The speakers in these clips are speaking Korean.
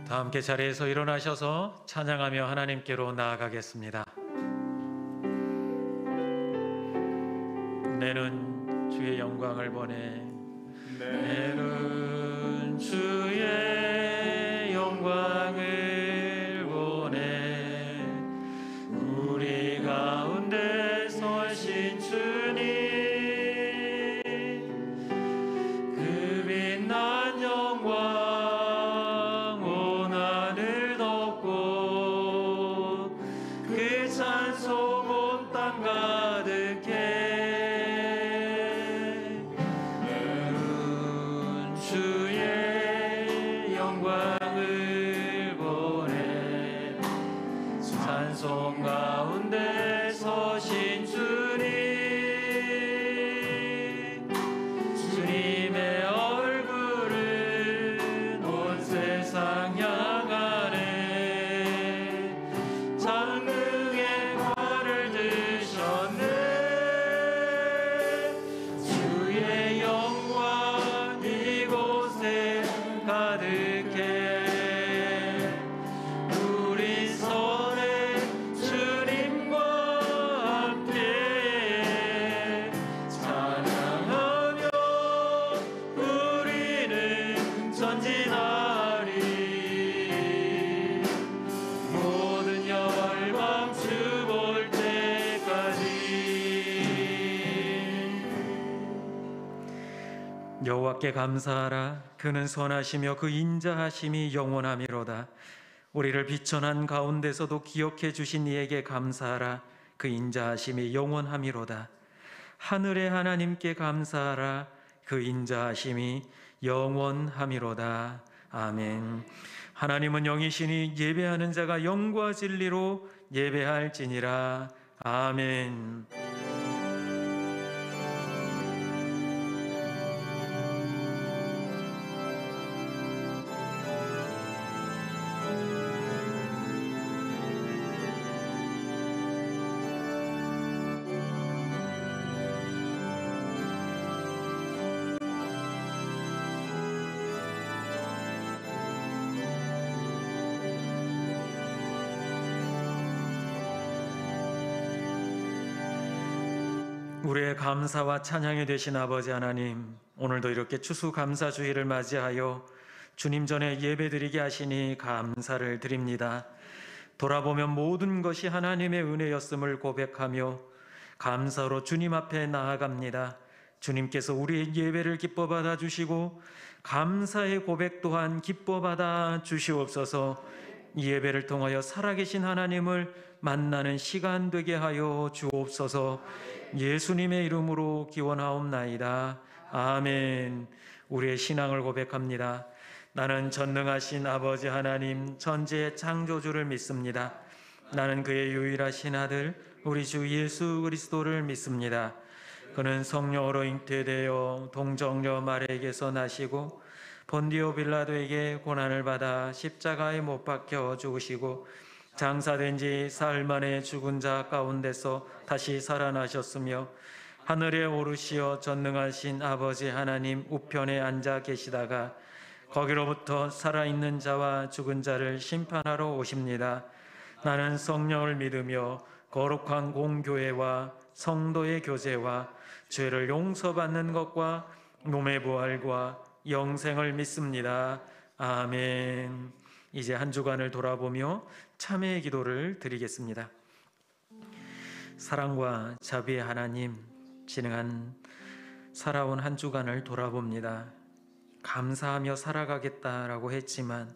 다 함께 자리에서 일어나셔서 찬양하며 하나님께로 나아가겠습니다. 내는 주의 영광을 보내. 내는 주의 영광을 보내. 우리 가운데 서신 주님, 그 빛난 영광 온 하늘 덮고 그 찬송 온 땅 가득해. 주의 영광을 보내. 찬송 가운데 서신 주님, 주님의 얼굴은 온 세상 향하네. 장흥의 과를 드셨네. 주의 영광 이곳에 가득해. 우리 손에 주님과 함께 찬양하며 우리는 전진하리. 모든 열방 주 볼 때까지. 여호와께 감사하라. 그는 선하시며 그 인자하심이 영원하미로다. 우리를 비천한 가운데서도 기억해 주신 이에게 감사하라. 그 인자하심이 영원하미로다. 하늘의 하나님께 감사하라. 그 인자하심이 영원하미로다. 아멘. 하나님은 영이시니 예배하는 자가 영과 진리로 예배할지니라. 아멘. 우리의 감사와 찬양이 되신 아버지 하나님, 오늘도 이렇게 추수감사주의를 맞이하여 주님 전에 예배드리게 하시니 감사를 드립니다. 돌아보면 모든 것이 하나님의 은혜였음을 고백하며 감사로 주님 앞에 나아갑니다. 주님께서 우리의 예배를 기뻐 받아 주시고 감사의 고백 또한 기뻐 받아 주시옵소서. 이 예배를 통하여 살아계신 하나님을 만나는 시간 되게 하여 주옵소서. 예수님의 이름으로 기원하옵나이다. 아멘. 우리의 신앙을 고백합니다. 나는 전능하신 아버지 하나님 천지의 창조주를 믿습니다. 나는 그의 유일하신 아들 우리 주 예수 그리스도를 믿습니다. 그는 성령으로 잉태되어 동정녀 마리아에게서 나시고 본디오 빌라도에게 고난을 받아 십자가에 못 박혀 죽으시고 장사된 지 사흘 만에 죽은 자 가운데서 다시 살아나셨으며 하늘에 오르시어 전능하신 아버지 하나님 우편에 앉아 계시다가 거기로부터 살아있는 자와 죽은 자를 심판하러 오십니다. 나는 성령을 믿으며 거룩한 공교회와 성도의 교제와 죄를 용서받는 것과 몸의 부활과 영생을 믿습니다. 아멘. 이제 한 주간을 돌아보며 참회의 기도를 드리겠습니다. 사랑과 자비의 하나님, 지능한 살아온 한 주간을 돌아봅니다. 감사하며 살아가겠다라고 했지만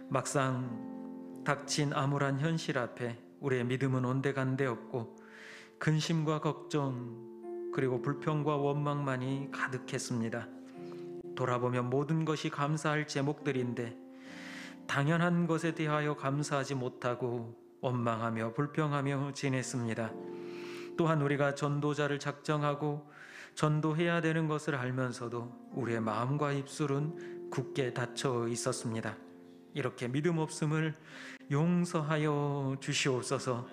막상 닥친 암울한 현실 앞에 우리의 믿음은 온데간데 없고 근심과 걱정 그리고 불평과 원망만이 가득했습니다. 돌아보면 모든 것이 감사할 제목들인데 당연한 것에 대하여 감사하지 못하고 원망하며 불평하며 지냈습니다. 또한 우리가 전도자를 작정하고 전도해야 되는 것을 알면서도 우리의 마음과 입술은 굳게 닫혀 있었습니다. 이렇게 믿음 없음을 용서하여 주시옵소서.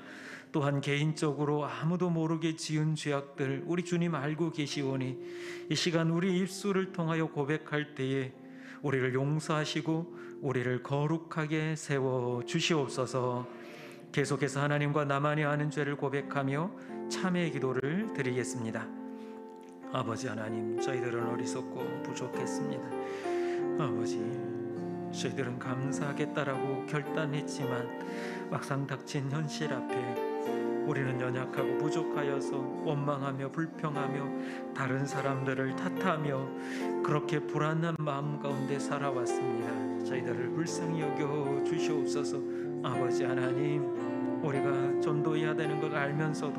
또한 개인적으로 아무도 모르게 지은 죄악들 우리 주님 알고 계시오니 이 시간 우리 입술을 통하여 고백할 때에 우리를 용서하시고 우리를 거룩하게 세워 주시옵소서. 계속해서 하나님과 나만이 아는 죄를 고백하며 참회의 기도를 드리겠습니다. 아버지 하나님, 저희들은 어리석고 부족했습니다. 아버지, 저희들은 감사하겠다라고 결단했지만 막상 닥친 현실 앞에 우리는 연약하고 부족하여서 원망하며 불평하며 다른 사람들을 탓하며 그렇게 불안한 마음 가운데 살아왔습니다. 저희들을 불쌍히 여겨 주시옵소서. 아버지 하나님, 우리가 전도해야 되는 걸 알면서도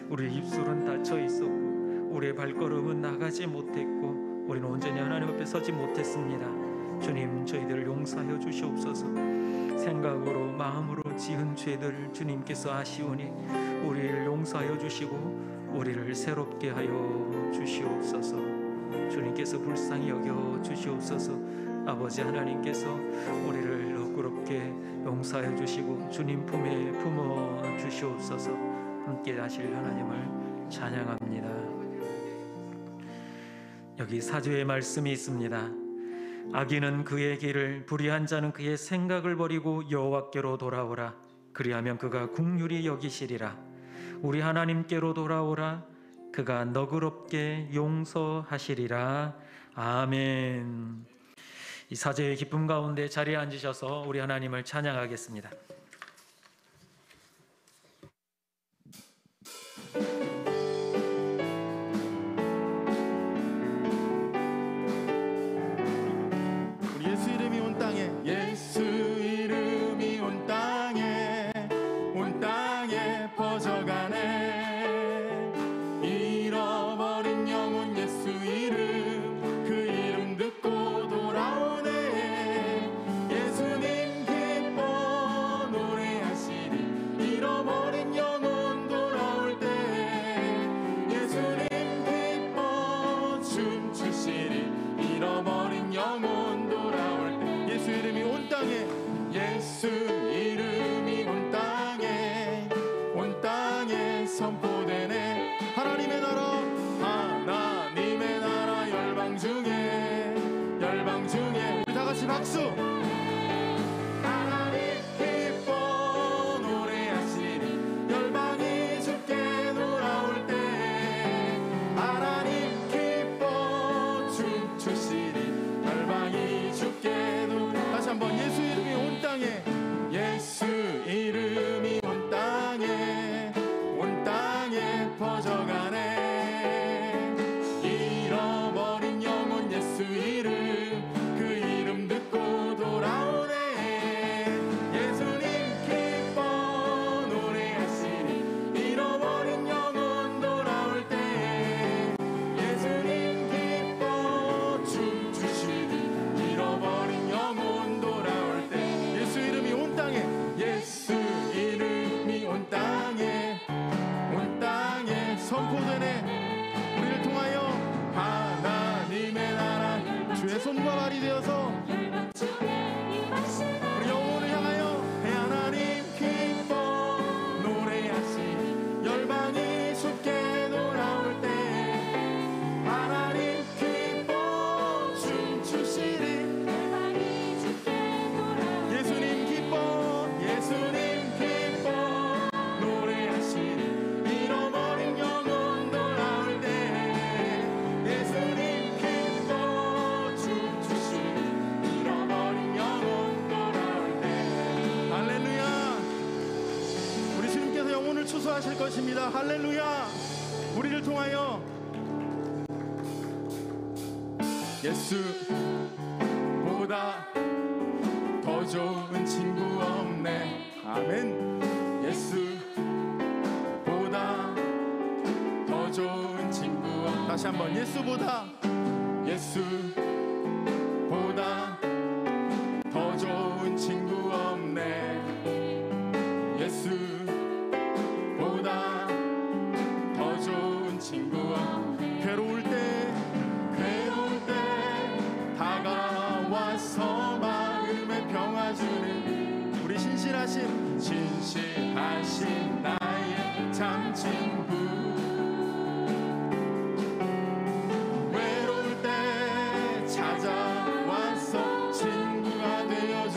우리 입술은 닫혀 있었고 우리의 발걸음은 나가지 못했고 우리는 온전히 하나님 앞에 서지 못했습니다. 주님, 저희들을 용서하여 주시옵소서. 생각으로 마음으로 지은 죄들을 주님께서 아시오니 우리를 용서하여 주시고 우리를 새롭게 하여 주시옵소서. 주님께서 불쌍히 여겨 주시옵소서. 아버지 하나님께서 우리를 너그럽게 용서하여 주시고 주님 품에 품어 주시옵소서. 함께 하실 하나님을 찬양합니다. 여기 사조의 말씀이 있습니다. 악인은 그의 길을, 불의한 자는 그의 생각을 버리고 여호와께로 돌아오라. 그리하면 그가 긍휼히 여기시리라. 우리 하나님께로 돌아오라. 그가 너그럽게 용서하시리라. 아멘. 이 사제의 기쁨 가운데 자리에 앉으셔서 우리 하나님을 찬양하겠습니다. 예수 이름이 온 땅에, 예수 이름이 온 땅에 퍼져가네. 잃어버린 영혼 예수 이름, 그 이름 듣고 돌아오네. 예수님 기뻐 노래하시리. 잃어버린 영혼 돌아올 때 예수님 기뻐 춤추시리. 잃어버린 영혼 돌아올 때 예수 이름이 온 땅에, 예수 이름이 온 땅에 선포되네. 하나님의 나라, 하나님의 나라 열방 중에 우리 다 같이 박수. 하나님 기뻐 노래하시리. 열방이 주께 돌아올 때 하나님 기뻐 춤추시리. 열방이 주께 돌아. 다시 한번 예수 이름이 온 땅에, 예수 이름이 온 땅에 퍼져가네. 잃어버린 영혼 예수 이름, 그 이름 듣고 돌아오네. 예수님 기뻐 노래하시리. 잃어버린 영혼 돌아올 때 예수님 기뻐 춤추시리. 잃어버린 영혼 돌아올 때 예수 이름이 온 땅에, 예수 이름이 온 땅에 선포되네. 우리를 통하여 하나님의 나라 주의 손과 발이 되어서 우리 영혼을 향하여 하나님 기뻐 노래하시리. 열방이 주께 돌아올 때 하나님 기뻐 춤추시리. 예수님 기뻐 노래하시리. 잃어버린 영혼 돌아올 때 예수님 기뻐 춤추시리. 잃어버린 영혼 돌아올 때. 할렐루야. 우리 주님께서 영혼을 추수하실 것입니다. 할렐루야. 우리를 통하여 예수보다 더 좋은 친구 없네. 아멘. 예수보다 더 좋은 친구 없네. 다시 한번 예수보다 더 좋은 친구 없네. 예수보다 더 좋은 친구 없네. 괴로울 때 다가와서 마음에 평화 주는 우리 신실하신 나의 참 친구. 외로울 때 찾아와서 친구가 되어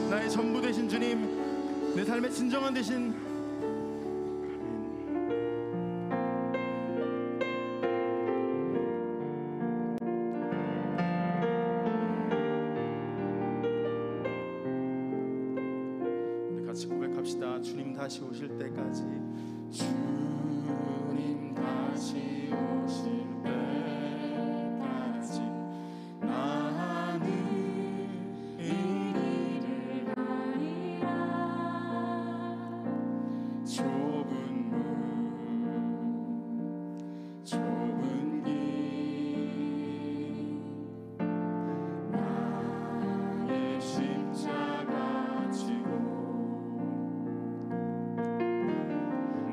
나의 전부 되신 주님, 내 삶의 진정한 되신 우리 같이 고백합시다. 주님 다시 오실 때까지, 주님 다시 오실 때까지 나는 이 길을 가리라. 좁은 문 좁은 길 나의 십자가 지고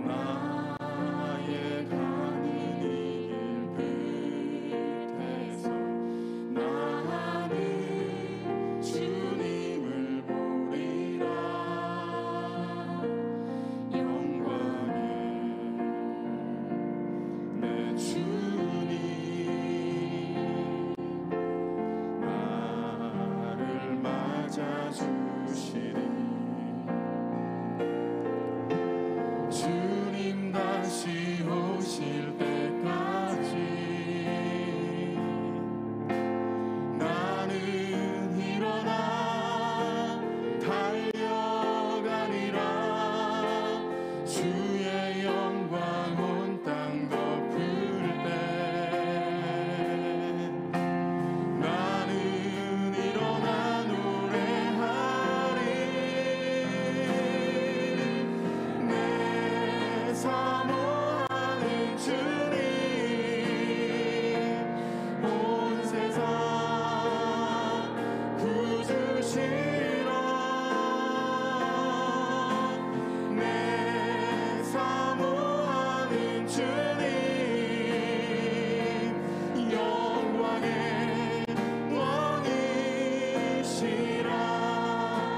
나의 가는 이 길 끝에서 나는 주님을 보리라. 영광의 내 주님 나를 맞아주시리. 주님 다시 오실 때까지 나는 일어나 달려가리라. 주의 영광 온 땅 덮을 때 나는 일어나 노래하리. 내 사모하는 주님, 온 세상 구주시라. 내 사모하는 주님, 영광의 왕이시라.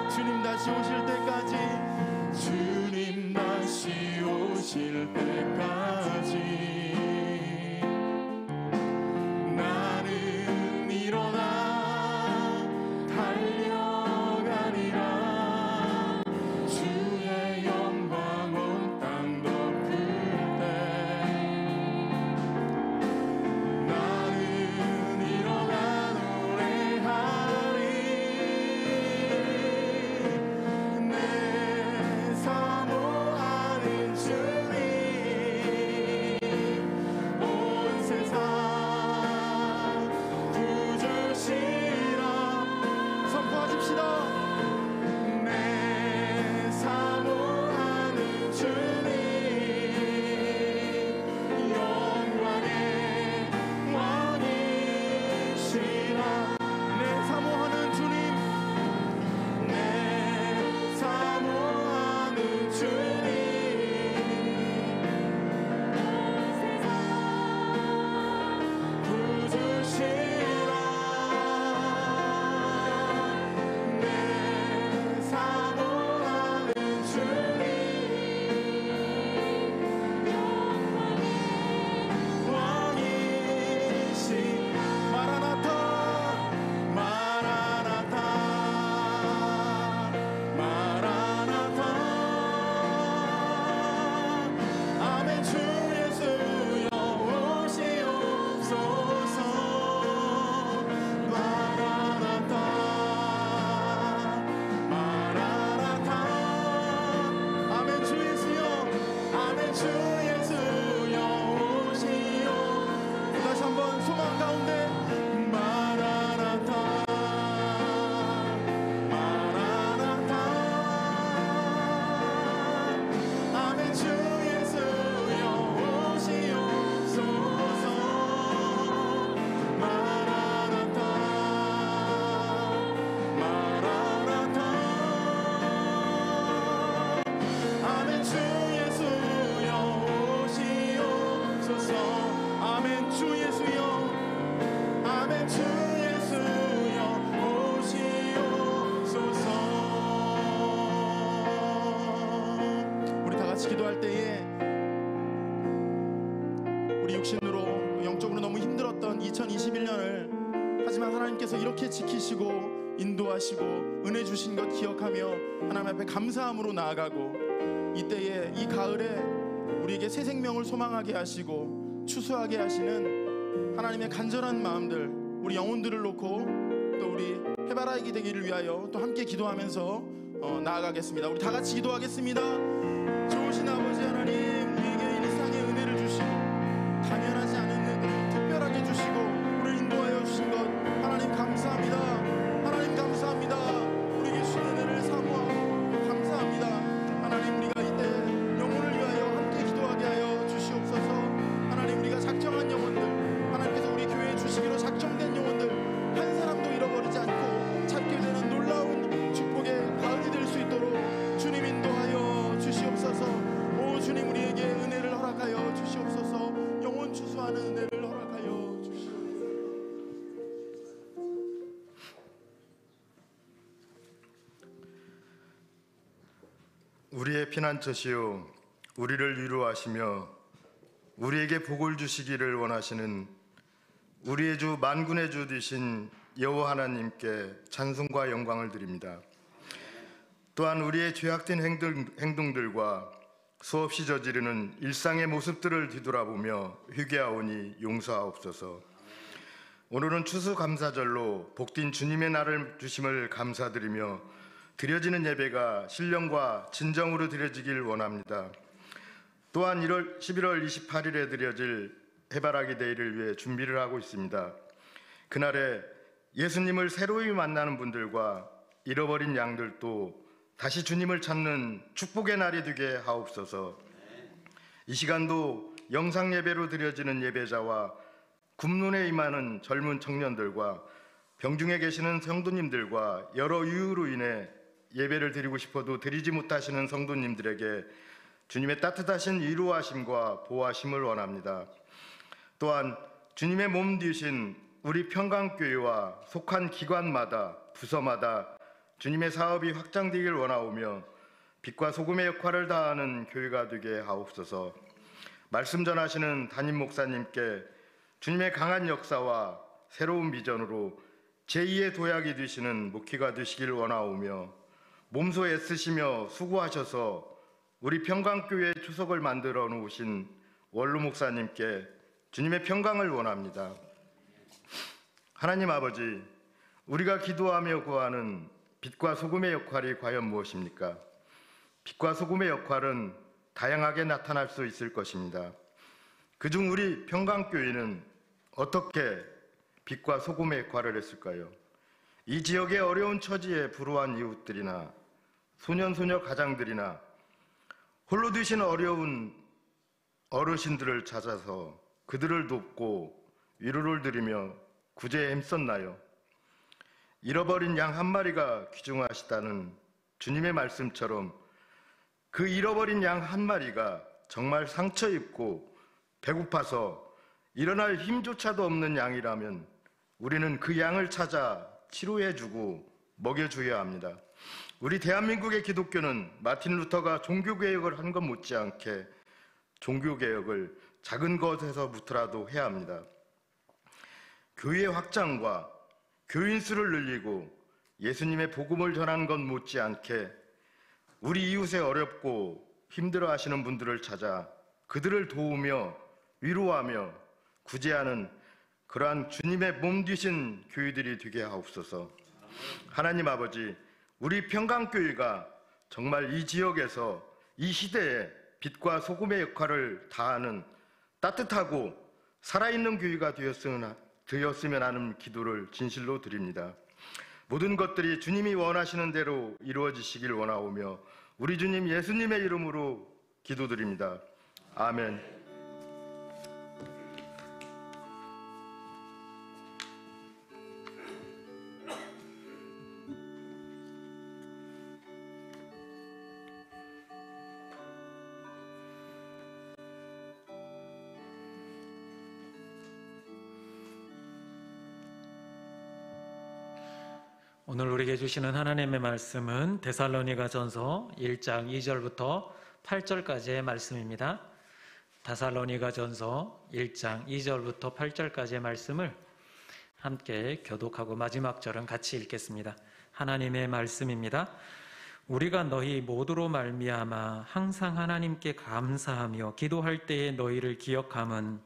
주님 다시 오실 때까지, 주님 다시 오실 때까지 나는 일어나 달려가리라. 주의 영광 온 땅 덮을 때 나는 일어나 노래하리. 내 사모하는 주님, 온 세상 구주시라. 선포하십시다. 내 사모하는 주님, 영광의 왕이시라. 내 사모하는 주님, 내 사모하는 주님, 구주시라. 내 사모하는 주님, 왕이시. 마라나타 마라나타 마라나타. 아멘. 주 예수여 오시옵소서. 마라나타 마라나타. 아멘. 주 예수여, 아멘. 주 예수여 오시오. 다시 한번 소망 가운데 마라나타 마라나타. 아멘. 주 예수여 오시옵소서. 마라나타 마라나타. 아멘. 주 예수여 오시옵소서. 아멘. 주 예수여, 아멘. 주 예수여 오시옵소서. 우리 다 같이 기도할 때에 우리 육신으로 영적으로 너무 힘들었던 2021년을 하지만 하나님께서 이렇게 지키시고 인도하시고 은혜 주신 것 기억하며 하나님 앞에 감사함으로 나아가고, 이때에 이 가을에 우리에게 새 생명을 소망하게 하시고 추수하게 하시는 하나님의 간절한 마음들, 우리 영혼들을 놓고 또 우리 해바라기 되기를 위하여 또 함께 기도하면서 나아가겠습니다. 우리 다 같이 기도하겠습니다. 좋으신 아버지 하나님, 우리에게 일상의 은혜를 주시고 당연하지 않은 은혜를 특별하게 주시고 우리를 인도하여 주신 것 하나님 감사합니다. 하나님 감사합니다. 우리에게 주신 은혜를 사모하고 감사합니다. 하나님, 우리가 이때 영혼을 위하여 함께 기도하게 하여 주시옵소서. 하나님, 우리가 작정한 영혼들, 하나님께서 우리 교회에 주시기로 작정된 영혼들 한 사람도 잃어버리지 않고 찾게 되는 놀라운 축복의 가을이 될 수 있도록 주님 인도하여 주시옵소서. 오 주님, 우리에게 은혜를 허락하여 주시옵소서. 영혼 추수하는 은혜를 허락하여 주시옵소서. 우리의 피난처시요 우리를 위로하시며 우리에게 복을 주시기를 원하시는 우리의 주 만군의 주 되신 여호와 하나님께 찬송과 영광을 드립니다. 또한 우리의 죄악된 행동들과 수없이 저지르는 일상의 모습들을 뒤돌아보며 회개하오니 용서하옵소서. 오늘은 추수감사절로 복된 주님의 날을 주심을 감사드리며 드려지는 예배가 신령과 진정으로 드려지길 원합니다. 또한 11월 28일에 드려질 해바라기 데이를 위해 준비를 하고 있습니다. 그날에 예수님을 새로이 만나는 분들과 잃어버린 양들도 다시 주님을 찾는 축복의 날이 되게 하옵소서. 이 시간도 영상 예배로 드려지는 예배자와 굽눈에 임하는 젊은 청년들과 병중에 계시는 성도님들과 여러 이유로 인해 예배를 드리고 싶어도 드리지 못하시는 성도님들에게 주님의 따뜻하신 위로하심과 보호하심을 원합니다. 또한 주님의 몸 되신 우리 평강교회와 속한 기관마다 부서마다 주님의 사업이 확장되길 원하오며 빛과 소금의 역할을 다하는 교회가 되게 하옵소서. 말씀 전하시는 담임 목사님께 주님의 강한 역사와 새로운 비전으로 제2의 도약이 되시는 목회가 되시길 원하오며 몸소 애쓰시며 수고하셔서 우리 평강교회의 초석을 만들어 놓으신 원로 목사님께 주님의 평강을 원합니다. 하나님 아버지, 우리가 기도하며 구하는 빛과 소금의 역할이 과연 무엇입니까? 빛과 소금의 역할은 다양하게 나타날 수 있을 것입니다. 그중 우리 평강교회는 어떻게 빛과 소금의 역할을 했을까요? 이 지역의 어려운 처지에 불우한 이웃들이나 소년소녀 가장들이나 홀로 되신 어려운 어르신들을 찾아서 그들을 돕고 위로를 드리며 구제에 힘썼나요? 잃어버린 양 한 마리가 귀중하시다는 주님의 말씀처럼 그 잃어버린 양 한 마리가 정말 상처 입고 배고파서 일어날 힘조차도 없는 양이라면 우리는 그 양을 찾아 치료해주고 먹여줘야 합니다. 우리 대한민국의 기독교는 마틴 루터가 종교개혁을 한 것 못지않게 종교개혁을 작은 것에서부터라도 해야 합니다. 교회 확장과 교인 수를 늘리고 예수님의 복음을 전하는 것 못지않게 우리 이웃의 어렵고 힘들어하시는 분들을 찾아 그들을 도우며 위로하며 구제하는 그러한 주님의 몸 되신 교회들이 되게 하옵소서. 하나님 아버지, 우리 평강교회가 정말 이 지역에서 이 시대에 빛과 소금의 역할을 다하는 따뜻하고 살아있는 교회가 되었으면 하는 기도를 진실로 드립니다. 모든 것들이 주님이 원하시는 대로 이루어지시길 원하오며 우리 주님 예수님의 이름으로 기도드립니다. 아멘. 오늘 우리에게 주시는 하나님의 말씀은 데살로니가전서 1장 2절부터 8절까지의 말씀입니다. 데살로니가전서 1장 2절부터 8절까지의 말씀을 함께 교독하고 마지막 절은 같이 읽겠습니다. 하나님의 말씀입니다. 우리가 너희 모두로 말미암아 항상 하나님께 감사하며 기도할 때에 너희를 기억함은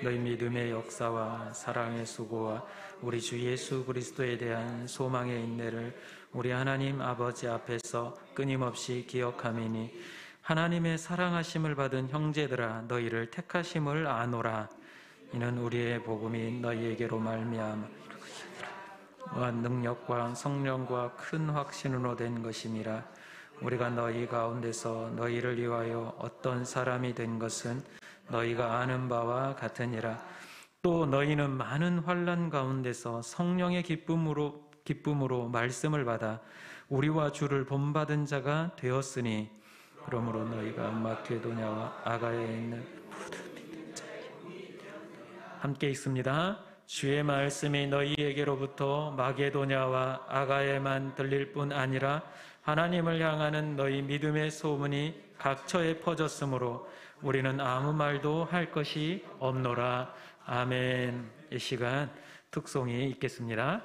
너희 믿음의 역사와 사랑의 수고와 우리 주 예수 그리스도에 대한 소망의 인내를 우리 하나님 아버지 앞에서 끊임없이 기억함이니 하나님의 사랑하심을 받은 형제들아 너희를 택하심을 아노라. 이는 우리의 복음이 너희에게로 말미암아 능력과 성령과 큰 확신으로 된 것임이라. 우리가 너희 가운데서 너희를 위하여 어떤 사람이 된 것은 너희가 아는 바와 같으니라. 또 너희는 많은 환난 가운데서 성령의 기쁨으로 말씀을 받아 우리와 주를 본받은 자가 되었으니 그러므로 너희가 마케도냐와 아가야에 있는 모든 믿는 자에게 함께 있습니다. 주의 말씀이 너희에게로부터 마게도냐와 아가야에만 들릴 뿐 아니라 하나님을 향하는 너희 믿음의 소문이 각처에 퍼졌으므로 우리는 아무 말도 할 것이 없노라. 아멘. 이 시간 특송이 있겠습니다.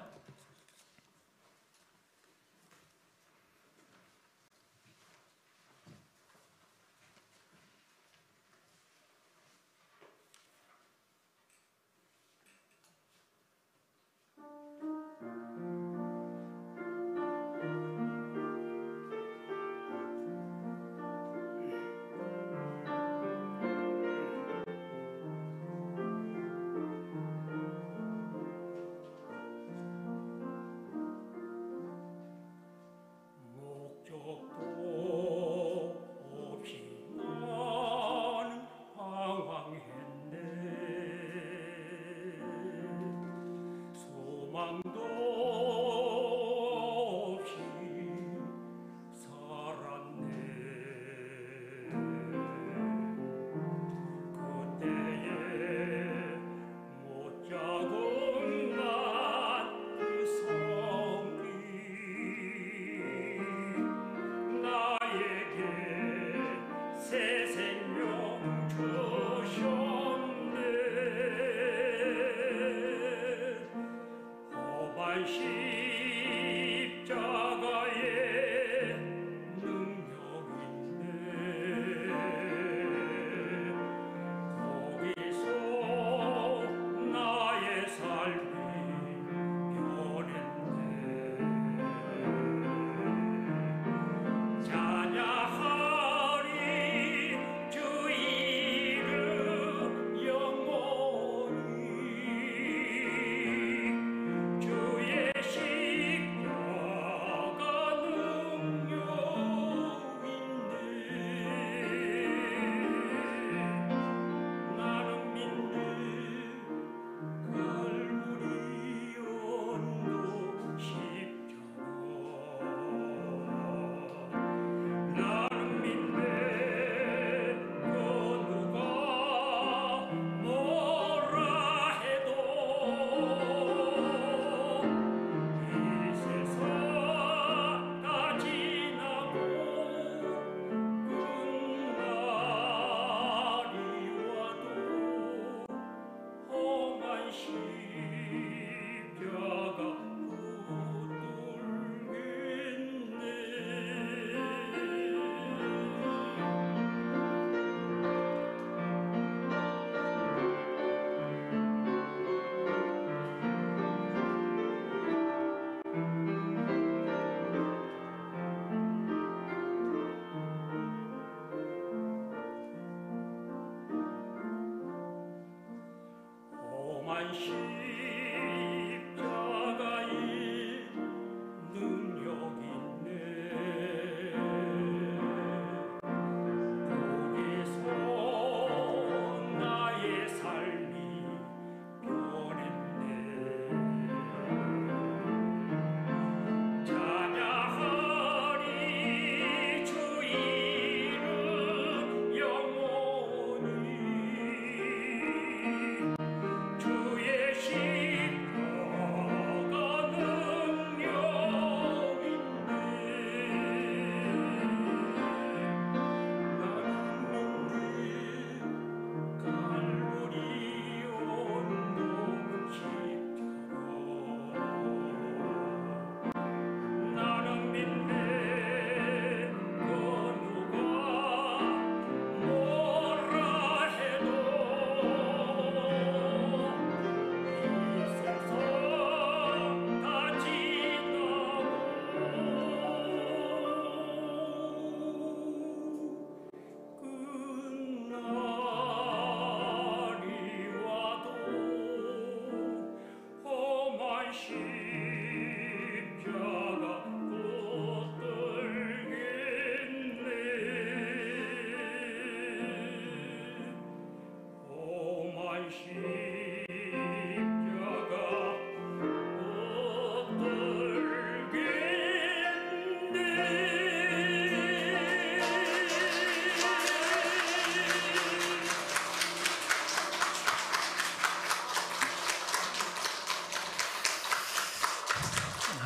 주의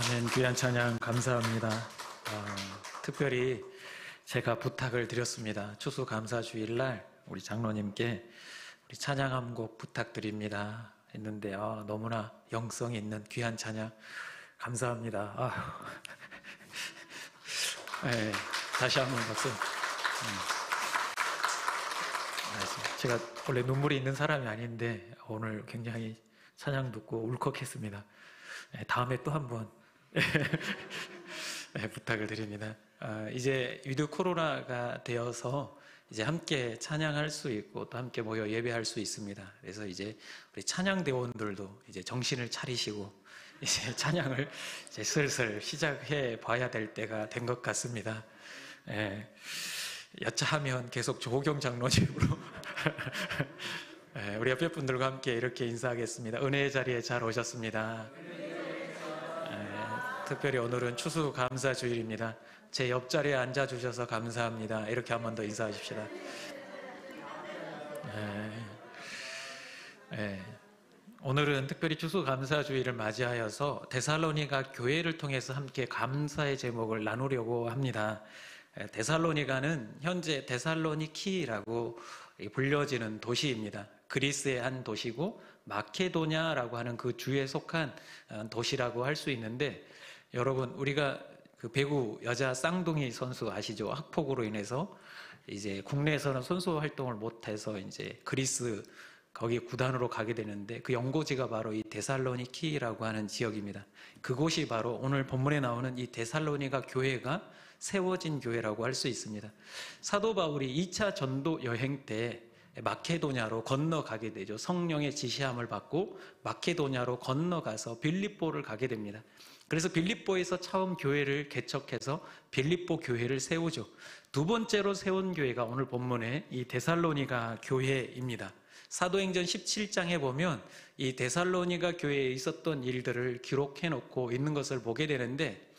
아멘. 귀한 찬양 감사합니다. 특별히 제가 부탁을 드렸습니다. 추수감사주일날 우리 장로님께 우리 찬양 한 곡 부탁드립니다 했는데 너무나 영성이 있는 귀한 찬양 감사합니다. 네, 다시 한번 박수. 제가 원래 눈물이 있는 사람이 아닌데 오늘 굉장히 찬양 듣고 울컥했습니다. 네, 다음에 또 한번 네, 부탁을 드립니다. 이제 위드 코로나가 되어서 이제 함께 찬양할 수 있고 또 함께 모여 예배할 수 있습니다. 그래서 이제 우리 찬양대원들도 이제 정신을 차리시고 이제 찬양을 이제 슬슬 시작해 봐야 될 때가 된 것 같습니다. 예, 여차하면 계속 조호경 장로님으로 예, 우리 옆에 분들과 함께 이렇게 인사하겠습니다. 은혜의 자리에 잘 오셨습니다. 특별히 오늘은 추수감사주일입니다. 제 옆자리에 앉아주셔서 감사합니다. 이렇게 한 번 더 인사하십시다. 오늘은 특별히 추수감사주일을 맞이하여서 데살로니가 교회를 통해서 함께 감사의 제목을 나누려고 합니다. 데살로니가는 현재 데살로니키라고 불려지는 도시입니다. 그리스의 한 도시고 마케도냐라고 하는 그 주에 속한 도시라고 할 수 있는데, 여러분 우리가 그 배구 여자 쌍둥이 선수 아시죠? 학폭으로 인해서 이제 국내에서는 선수 활동을 못해서 이제 그리스 거기 구단으로 가게 되는데, 그 연고지가 바로 이 데살로니키라고 하는 지역입니다. 그곳이 바로 오늘 본문에 나오는 이 데살로니가 교회가 세워진 교회라고 할 수 있습니다. 사도 바울이 2차 전도 여행 때 마케도냐로 건너가게 되죠. 성령의 지시함을 받고 마케도냐로 건너가서 빌립보를 가게 됩니다. 그래서 빌립보에서 처음 교회를 개척해서 빌립보 교회를 세우죠. 두 번째로 세운 교회가 오늘 본문의 이 데살로니가 교회입니다. 사도행전 17장에 보면 이 데살로니가 교회에 있었던 일들을 기록해 놓고 있는 것을 보게 되는데,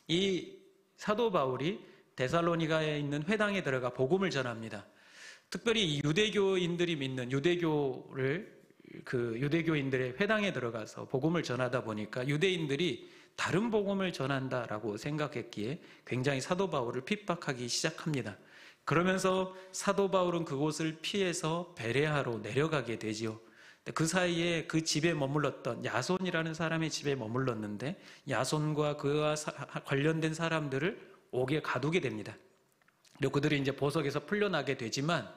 이 사도 바울이 데살로니가에 있는 회당에 들어가 복음을 전합니다. 특별히 유대교인들이 믿는 유대교인들의 회당에 들어가서 복음을 전하다 보니까 유대인들이 다른 복음을 전한다라고 생각했기에 굉장히 사도 바울을 핍박하기 시작합니다. 그러면서 사도 바울은 그곳을 피해서 베레아로 내려가게 되지요. 그 사이에 그 집에 머물렀던 야손이라는 사람의 집에 머물렀는데, 야손과 그와 관련된 사람들을 옥에 가두게 됩니다. 그리고 그들이 이제 보석에서 풀려나게 되지만,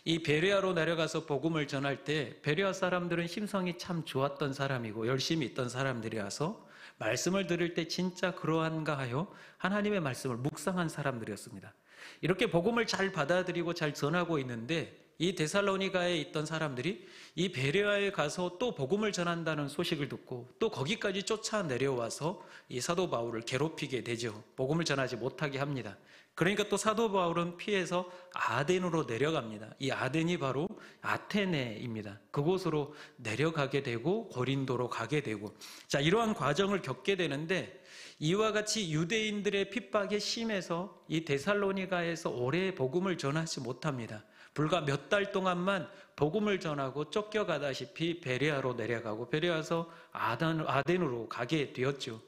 이 베레아로 내려가서 복음을 전할 때 베레아 사람들은 심성이 참 좋았던 사람이고 열심히 있던 사람들이라서 말씀을 들을 때 진짜 그러한가 하여 하나님의 말씀을 묵상한 사람들이었습니다. 이렇게 복음을 잘 받아들이고 잘 전하고 있는데, 이 데살로니가에 있던 사람들이 이 베레아에 가서 또 복음을 전한다는 소식을 듣고 또 거기까지 쫓아 내려와서 이 사도 바울을 괴롭히게 되죠. 복음을 전하지 못하게 합니다. 그러니까 또 사도 바울은 피해서 아덴으로 내려갑니다. 이 아덴이 바로 아테네입니다. 그곳으로 내려가게 되고 고린도로 가게 되고, 자, 이러한 과정을 겪게 되는데, 이와 같이 유대인들의 핍박이 심해서 이 데살로니가에서 오래 복음을 전하지 못합니다. 불과 몇 달 동안만 복음을 전하고 쫓겨가다시피 베레아로 내려가고 베레아에서 아덴으로 가게 되었죠.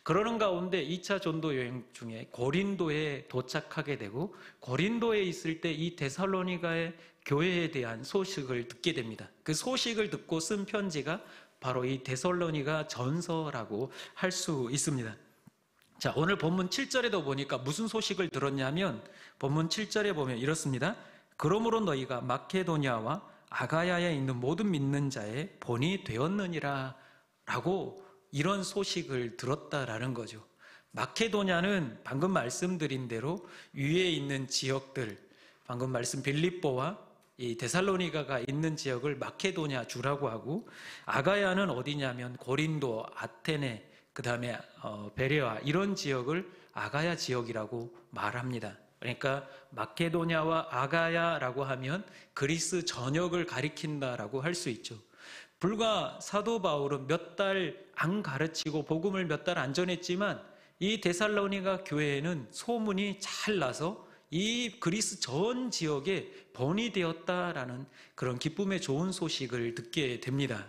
그러는 가운데 2차 전도 여행 중에 고린도에 도착하게 되고, 고린도에 있을 때 이 데살로니가의 교회에 대한 소식을 듣게 됩니다. 그 소식을 듣고 쓴 편지가 바로 이 데살로니가 전서라고 할 수 있습니다. 자, 오늘 본문 7절에도 보니까 무슨 소식을 들었냐면, 본문 7절에 보면 이렇습니다. 그러므로 너희가 마케도냐와 아가야에 있는 모든 믿는 자의 본이 되었느니라 라고 이런 소식을 들었다라는 거죠. 마케도냐는 방금 말씀드린 대로 위에 있는 지역들, 방금 말씀 빌립보와 이 데살로니가가 있는 지역을 마케도냐 주라고 하고, 아가야는 어디냐면 고린도, 아테네, 그 다음에 베레아, 이런 지역을 아가야 지역이라고 말합니다. 그러니까 마케도냐와 아가야라고 하면 그리스 전역을 가리킨다라고 할 수 있죠. 불과 사도 바울은 몇 달 안 가르치고 복음을 몇 달 안 전했지만, 이 데살로니가 교회에는 소문이 잘 나서 이 그리스 전 지역에 번이 되었다라는 그런 기쁨의 좋은 소식을 듣게 됩니다.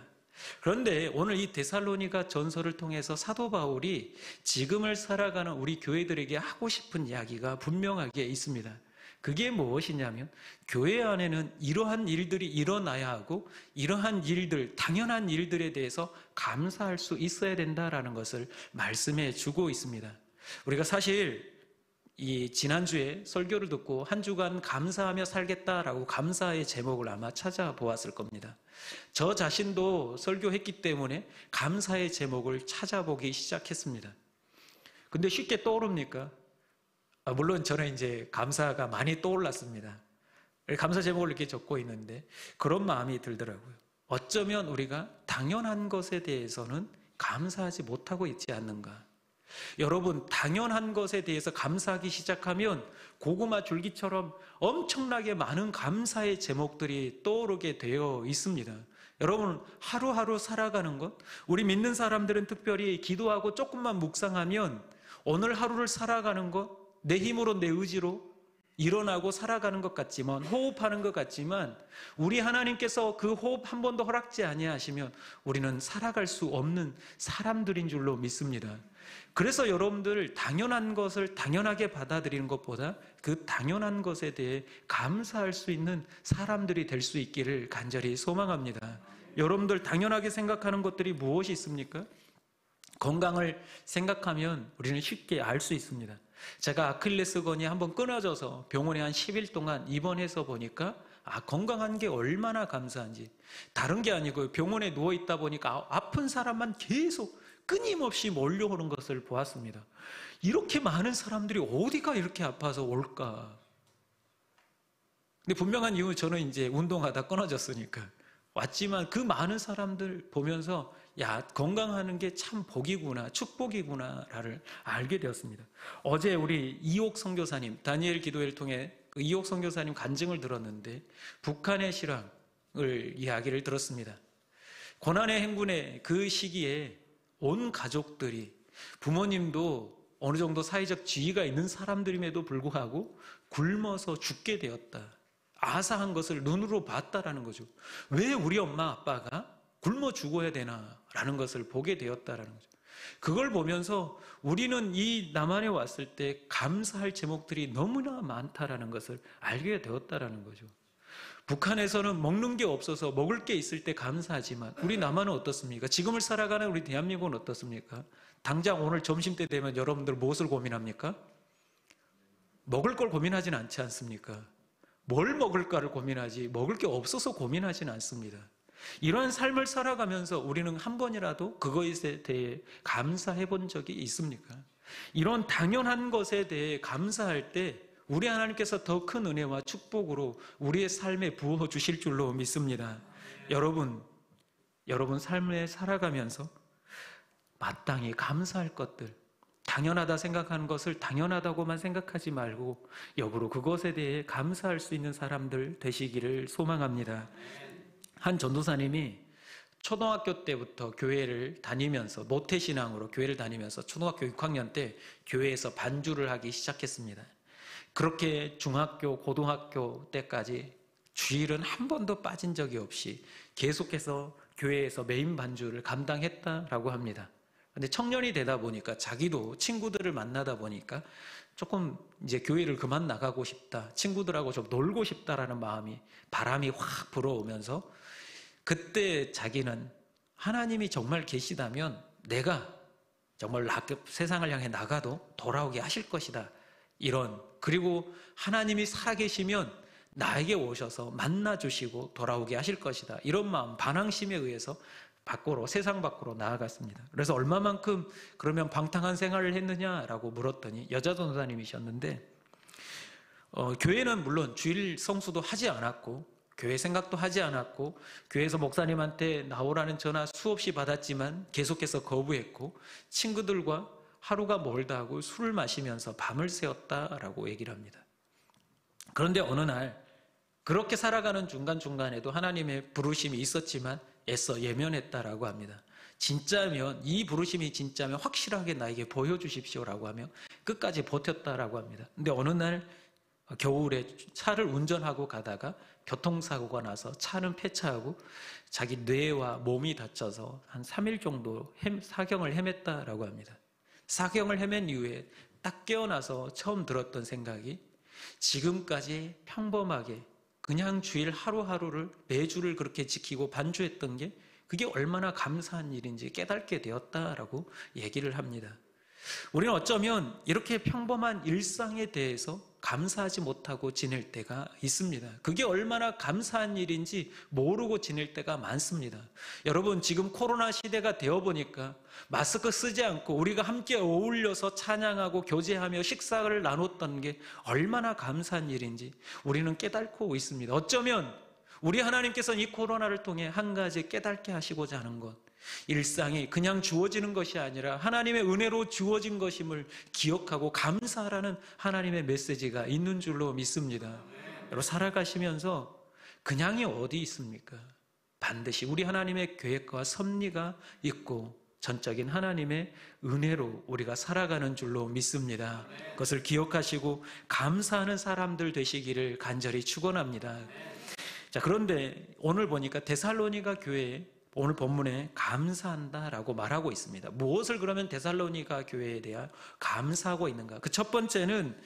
그런데 오늘 이 데살로니가 전서를 통해서 사도 바울이 지금을 살아가는 우리 교회들에게 하고 싶은 이야기가 분명하게 있습니다. 그게 무엇이냐면 교회 안에는 이러한 일들이 일어나야 하고 이러한 일들, 당연한 일들에 대해서 감사할 수 있어야 된다라는 것을 말씀해 주고 있습니다. 우리가 사실 이 지난주에 설교를 듣고 한 주간 감사하며 살겠다라고 감사의 제목을 아마 찾아보았을 겁니다. 저 자신도 설교했기 때문에 감사의 제목을 찾아보기 시작했습니다. 근데 쉽게 떠오릅니까? 물론 저는 이제 감사가 많이 떠올랐습니다. 감사 제목을 이렇게 적고 있는데 그런 마음이 들더라고요. 어쩌면 우리가 당연한 것에 대해서는 감사하지 못하고 있지 않는가. 여러분, 당연한 것에 대해서 감사하기 시작하면 고구마 줄기처럼 엄청나게 많은 감사의 제목들이 떠오르게 되어 있습니다. 여러분, 하루하루 살아가는 것, 우리 믿는 사람들은 특별히 기도하고 조금만 묵상하면 오늘 하루를 살아가는 것, 내 힘으로 내 의지로 일어나고 살아가는 것 같지만, 호흡하는 것 같지만 우리 하나님께서 그 호흡 한 번도 허락지 아니하시면 우리는 살아갈 수 없는 사람들인 줄로 믿습니다. 그래서 여러분들 당연한 것을 당연하게 받아들이는 것보다 그 당연한 것에 대해 감사할 수 있는 사람들이 될 수 있기를 간절히 소망합니다. 여러분들 당연하게 생각하는 것들이 무엇이 있습니까? 건강을 생각하면 우리는 쉽게 알 수 있습니다. 제가 아킬레스건이 한번 끊어져서 병원에 한 10일 동안 입원해서 보니까 건강한 게 얼마나 감사한지. 다른 게 아니고 병원에 누워있다 보니까 아픈 사람만 계속 끊임없이 몰려오는 것을 보았습니다. 이렇게 많은 사람들이 어디가 이렇게 아파서 올까? 근데 분명한 이유, 저는 이제 운동하다 끊어졌으니까 왔지만 그 많은 사람들 보면서 건강하는 게 참 복이구나, 축복이구나를 알게 되었습니다. 어제 우리 이옥 선교사님, 다니엘 기도회를 통해 그 이옥 선교사님 간증을 들었는데 북한의 실황을 이야기를 들었습니다. 고난의 행군의 그 시기에 온 가족들이, 부모님도 어느 정도 사회적 지위가 있는 사람들임에도 불구하고 굶어서 죽게 되었다. 아사한 것을 눈으로 봤다라는 거죠. 왜 우리 엄마 아빠가 굶어 죽어야 되나라는 것을 보게 되었다라는 거죠. 그걸 보면서 우리는 이 남한에 왔을 때 감사할 제목들이 너무나 많다라는 것을 알게 되었다라는 거죠. 북한에서는 먹는 게 없어서 먹을 게 있을 때 감사하지만 우리 남한은 어떻습니까? 지금을 살아가는 우리 대한민국은 어떻습니까? 당장 오늘 점심때 되면 여러분들 무엇을 고민합니까? 먹을 걸 고민하진 않지 않습니까? 뭘 먹을까를 고민하지 먹을 게 없어서 고민하진 않습니다. 이러한 삶을 살아가면서 우리는 한 번이라도 그것에 대해 감사해 본 적이 있습니까? 이런 당연한 것에 대해 감사할 때 우리 하나님께서 더 큰 은혜와 축복으로 우리의 삶에 부어주실 줄로 믿습니다. 여러분 삶에 살아가면서 마땅히 감사할 것들, 당연하다 생각하는 것을 당연하다고만 생각하지 말고 역으로 그것에 대해 감사할 수 있는 사람들 되시기를 소망합니다. 한 전도사님이 초등학교 때부터 교회를 다니면서 모태신앙으로 교회를 다니면서 초등학교 6학년 때 교회에서 반주를 하기 시작했습니다. 그렇게 중학교, 고등학교 때까지 주일은 한 번도 빠진 적이 없이 계속해서 교회에서 메인 반주를 감당했다라고 합니다. 근데 청년이 되다 보니까 자기도 친구들을 만나다 보니까 조금 이제 교회를 그만 나가고 싶다, 친구들하고 좀 놀고 싶다라는 바람이 확 불어오면서 그때 자기는 하나님이 정말 계시다면 내가 정말 세상을 향해 나가도 돌아오게 하실 것이다. 그리고 하나님이 살아계시면 나에게 오셔서 만나주시고 돌아오게 하실 것이다. 이런 마음, 반항심에 의해서 세상 밖으로 나아갔습니다. 그래서 얼마만큼 그러면 방탕한 생활을 했느냐라고 물었더니 여자 전도사님이셨는데 교회는 물론 주일 성수도 하지 않았고 교회 생각도 하지 않았고 교회에서 목사님한테 나오라는 전화 수없이 받았지만 계속해서 거부했고 친구들과 하루가 멀다 하고 술을 마시면서 밤을 새웠다라고 얘기를 합니다. 그런데 어느 날 그렇게 살아가는 중간중간에도 하나님의 부르심이 있었지만 애써 예면했다라고 합니다. 진짜면, 이 부르심이 진짜면 확실하게 나에게 보여주십시오라고 하며 끝까지 버텼다라고 합니다. 근데 어느 날 겨울에 차를 운전하고 가다가 교통사고가 나서 차는 폐차하고 자기 뇌와 몸이 다쳐서 한 3일 정도 사경을 헤맸다라고 합니다. 사경을 헤맨 이후에 딱 깨어나서 처음 들었던 생각이 지금까지 평범하게 그냥 주일 하루하루를 매주를 그렇게 지키고 반주했던 게 그게 얼마나 감사한 일인지 깨닫게 되었다라고 얘기를 합니다. 우리는 어쩌면 이렇게 평범한 일상에 대해서 감사하지 못하고 지낼 때가 있습니다. 그게 얼마나 감사한 일인지 모르고 지낼 때가 많습니다. 여러분, 지금 코로나 시대가 되어보니까 마스크 쓰지 않고 우리가 함께 어울려서 찬양하고 교제하며 식사를 나눴던 게 얼마나 감사한 일인지 우리는 깨닫고 있습니다. 어쩌면 우리 하나님께서는 이 코로나를 통해 한 가지 깨닫게 하시고자 하는 것, 일상이 그냥 주어지는 것이 아니라 하나님의 은혜로 주어진 것임을 기억하고 감사하라는 하나님의 메시지가 있는 줄로 믿습니다. 여러분, 살아가시면서 그냥이 어디 있습니까? 반드시 우리 하나님의 계획과 섭리가 있고 전적인 하나님의 은혜로 우리가 살아가는 줄로 믿습니다. 그것을 기억하시고 감사하는 사람들 되시기를 간절히 축원합니다. 자, 그런데 오늘 보니까 데살로니가 교회에 오늘 본문에 감사한다라고 말하고 있습니다. 무엇을 그러면 데살로니가 교회에 대하여 감사하고 있는가? 그 첫 번째는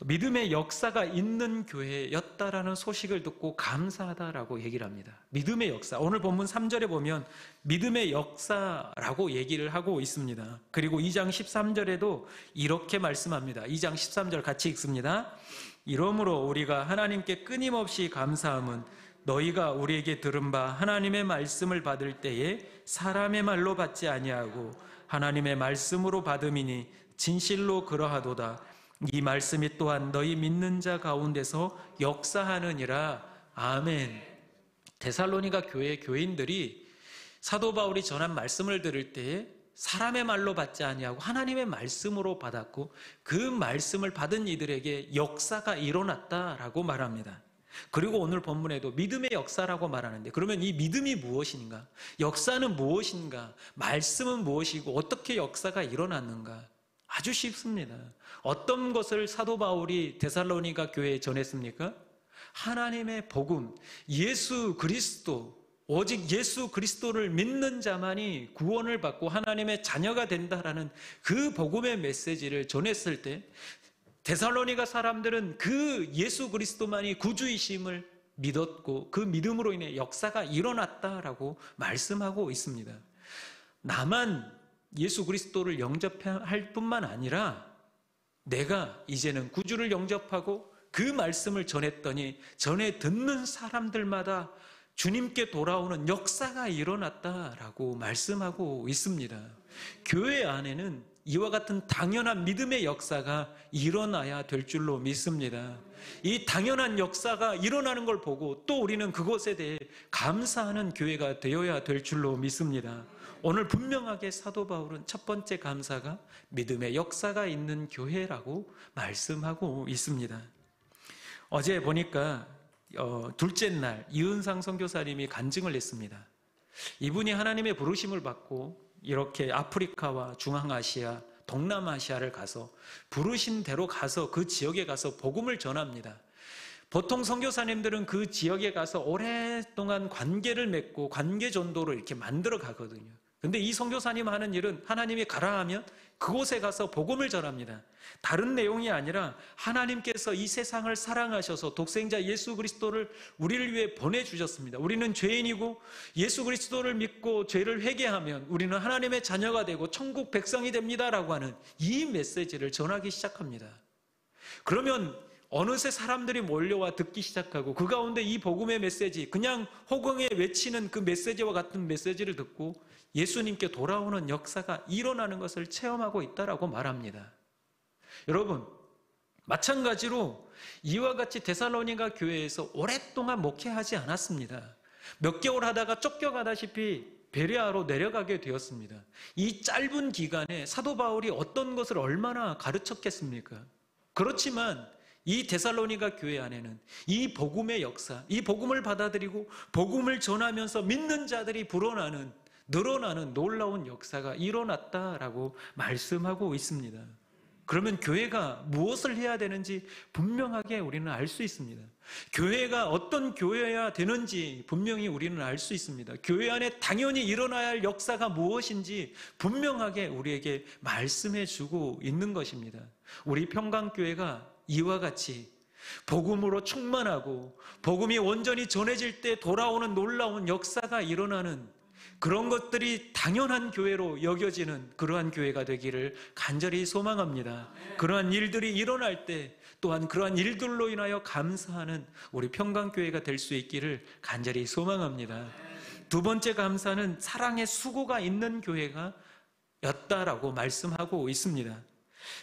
믿음의 역사가 있는 교회였다라는 소식을 듣고 감사하다라고 얘기를 합니다. 믿음의 역사. 오늘 본문 3절에 보면 믿음의 역사라고 얘기를 하고 있습니다. 그리고 2장 13절에도 이렇게 말씀합니다. 2장 13절 같이 읽습니다. 이러므로 우리가 하나님께 끊임없이 감사함은 너희가 우리에게 들은 바 하나님의 말씀을 받을 때에 사람의 말로 받지 아니하고 하나님의 말씀으로 받음이니 진실로 그러하도다. 이 말씀이 또한 너희 믿는 자 가운데서 역사하느니라. 아멘. 데살로니가 교회 교인들이 사도 바울이 전한 말씀을 들을 때에 사람의 말로 받지 아니하고 하나님의 말씀으로 받았고 그 말씀을 받은 이들에게 역사가 일어났다라고 말합니다. 그리고 오늘 본문에도 믿음의 역사라고 말하는데, 그러면 이 믿음이 무엇인가? 역사는 무엇인가? 말씀은 무엇이고 어떻게 역사가 일어났는가? 아주 쉽습니다. 어떤 것을 사도 바울이 데살로니가 교회에 전했습니까? 하나님의 복음, 예수 그리스도, 오직 예수 그리스도를 믿는 자만이 구원을 받고 하나님의 자녀가 된다라는 그 복음의 메시지를 전했을 때 데살로니가 사람들은 그 예수 그리스도만이 구주이심을 믿었고 그 믿음으로 인해 역사가 일어났다라고 말씀하고 있습니다. 나만 예수 그리스도를 영접할 뿐만 아니라 내가 이제는 구주를 영접하고 그 말씀을 전했더니 전에 듣는 사람들마다 주님께 돌아오는 역사가 일어났다라고 말씀하고 있습니다. 교회 안에는 이와 같은 당연한 믿음의 역사가 일어나야 될 줄로 믿습니다. 이 당연한 역사가 일어나는 걸 보고 또 우리는 그것에 대해 감사하는 교회가 되어야 될 줄로 믿습니다. 오늘 분명하게 사도 바울은 첫 번째 감사가 믿음의 역사가 있는 교회라고 말씀하고 있습니다. 어제 보니까 둘째 날 이은상 선교사님이 간증을 했습니다. 이분이 하나님의 부르심을 받고 이렇게 아프리카와 중앙아시아, 동남아시아를 가서 부르신 대로 가서 그 지역에 가서 복음을 전합니다. 보통 선교사님들은 그 지역에 가서 오랫동안 관계를 맺고 관계 전도를 이렇게 만들어 가거든요. 근데 이 선교사님 하는 일은 하나님이 가라 하면 그곳에 가서 복음을 전합니다. 다른 내용이 아니라 하나님께서 이 세상을 사랑하셔서 독생자 예수 그리스도를 우리를 위해 보내주셨습니다. 우리는 죄인이고 예수 그리스도를 믿고 죄를 회개하면 우리는 하나님의 자녀가 되고 천국 백성이 됩니다라고 하는 이 메시지를 전하기 시작합니다. 그러면 어느새 사람들이 몰려와 듣기 시작하고 그 가운데 이 복음의 메시지, 그냥 호응에 외치는 그 메시지와 같은 메시지를 듣고 예수님께 돌아오는 역사가 일어나는 것을 체험하고 있다라고 말합니다. 여러분, 마찬가지로 이와 같이 데살로니가 교회에서 오랫동안 목회하지 않았습니다. 몇 개월 하다가 쫓겨가다시피 베레아로 내려가게 되었습니다. 이 짧은 기간에 사도 바울이 어떤 것을 얼마나 가르쳤겠습니까? 그렇지만 이 데살로니가 교회 안에는 이 복음의 역사, 이 복음을 받아들이고 복음을 전하면서 믿는 자들이 늘어나는 놀라운 역사가 일어났다라고 말씀하고 있습니다. 그러면 교회가 무엇을 해야 되는지 분명하게 우리는 알 수 있습니다. 교회가 어떤 교회여야 되는지 분명히 우리는 알 수 있습니다. 교회 안에 당연히 일어나야 할 역사가 무엇인지 분명하게 우리에게 말씀해 주고 있는 것입니다. 우리 평강교회가 이와 같이 복음으로 충만하고 복음이 온전히 전해질 때 돌아오는 놀라운 역사가 일어나는 그런 것들이 당연한 교회로 여겨지는 그러한 교회가 되기를 간절히 소망합니다. 그러한 일들이 일어날 때 또한 그러한 일들로 인하여 감사하는 우리 평강교회가 될 수 있기를 간절히 소망합니다. 두 번째 감사는 사랑의 수고가 있는 교회가 였다라고 말씀하고 있습니다.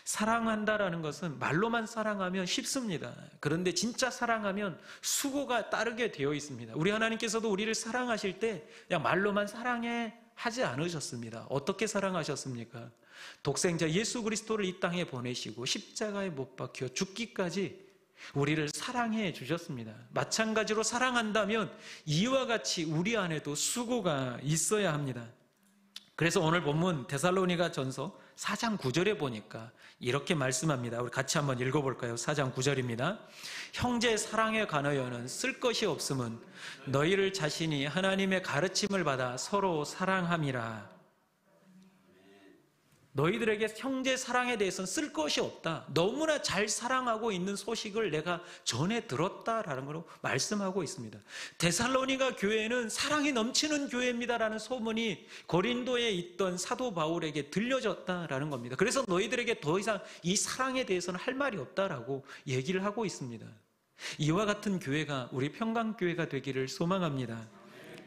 사랑한다라는 것은 말로만 사랑하면 쉽습니다. 그런데 진짜 사랑하면 수고가 따르게 되어 있습니다. 우리 하나님께서도 우리를 사랑하실 때 그냥 말로만 사랑해 하지 않으셨습니다. 어떻게 사랑하셨습니까? 독생자 예수 그리스도를 이 땅에 보내시고 십자가에 못 박혀 죽기까지 우리를 사랑해 주셨습니다. 마찬가지로 사랑한다면 이와 같이 우리 안에도 수고가 있어야 합니다. 그래서 오늘 본문 데살로니가 전서 4장 9절에 보니까 이렇게 말씀합니다. 우리 같이 한번 읽어볼까요? 4장 9절입니다. 형제 사랑에 관하여는 쓸 것이 없음은 너희를 자신이 하나님의 가르침을 받아 서로 사랑함이라. 너희들에게 형제 사랑에 대해서는 쓸 것이 없다. 너무나 잘 사랑하고 있는 소식을 내가 전해 들었다라는 걸 말씀하고 있습니다. 데살로니가 교회는 사랑이 넘치는 교회입니다라는 소문이 고린도에 있던 사도 바울에게 들려졌다라는 겁니다. 그래서 너희들에게 더 이상 이 사랑에 대해서는 할 말이 없다라고 얘기를 하고 있습니다. 이와 같은 교회가 우리 평강교회가 되기를 소망합니다.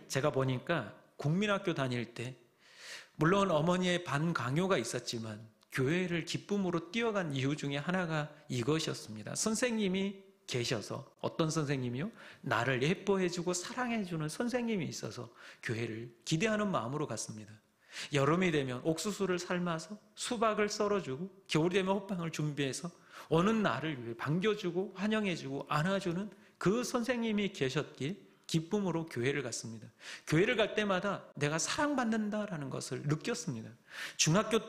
제가 보니까 국민학교 다닐 때 물론 어머니의 반강요가 있었지만 교회를 기쁨으로 뛰어간 이유 중에 하나가 이것이었습니다. 선생님이 계셔서, 어떤 선생님이요? 나를 예뻐해주고 사랑해주는 선생님이 있어서 교회를 기대하는 마음으로 갔습니다. 여름이 되면 옥수수를 삶아서 수박을 썰어주고 겨울이 되면 호빵을 준비해서 오는 나를 위해 반겨주고 환영해주고 안아주는 그 선생님이 계셨기에 기쁨으로 교회를 갔습니다. 교회를 갈 때마다 내가 사랑받는다라는 것을 느꼈습니다. 중학교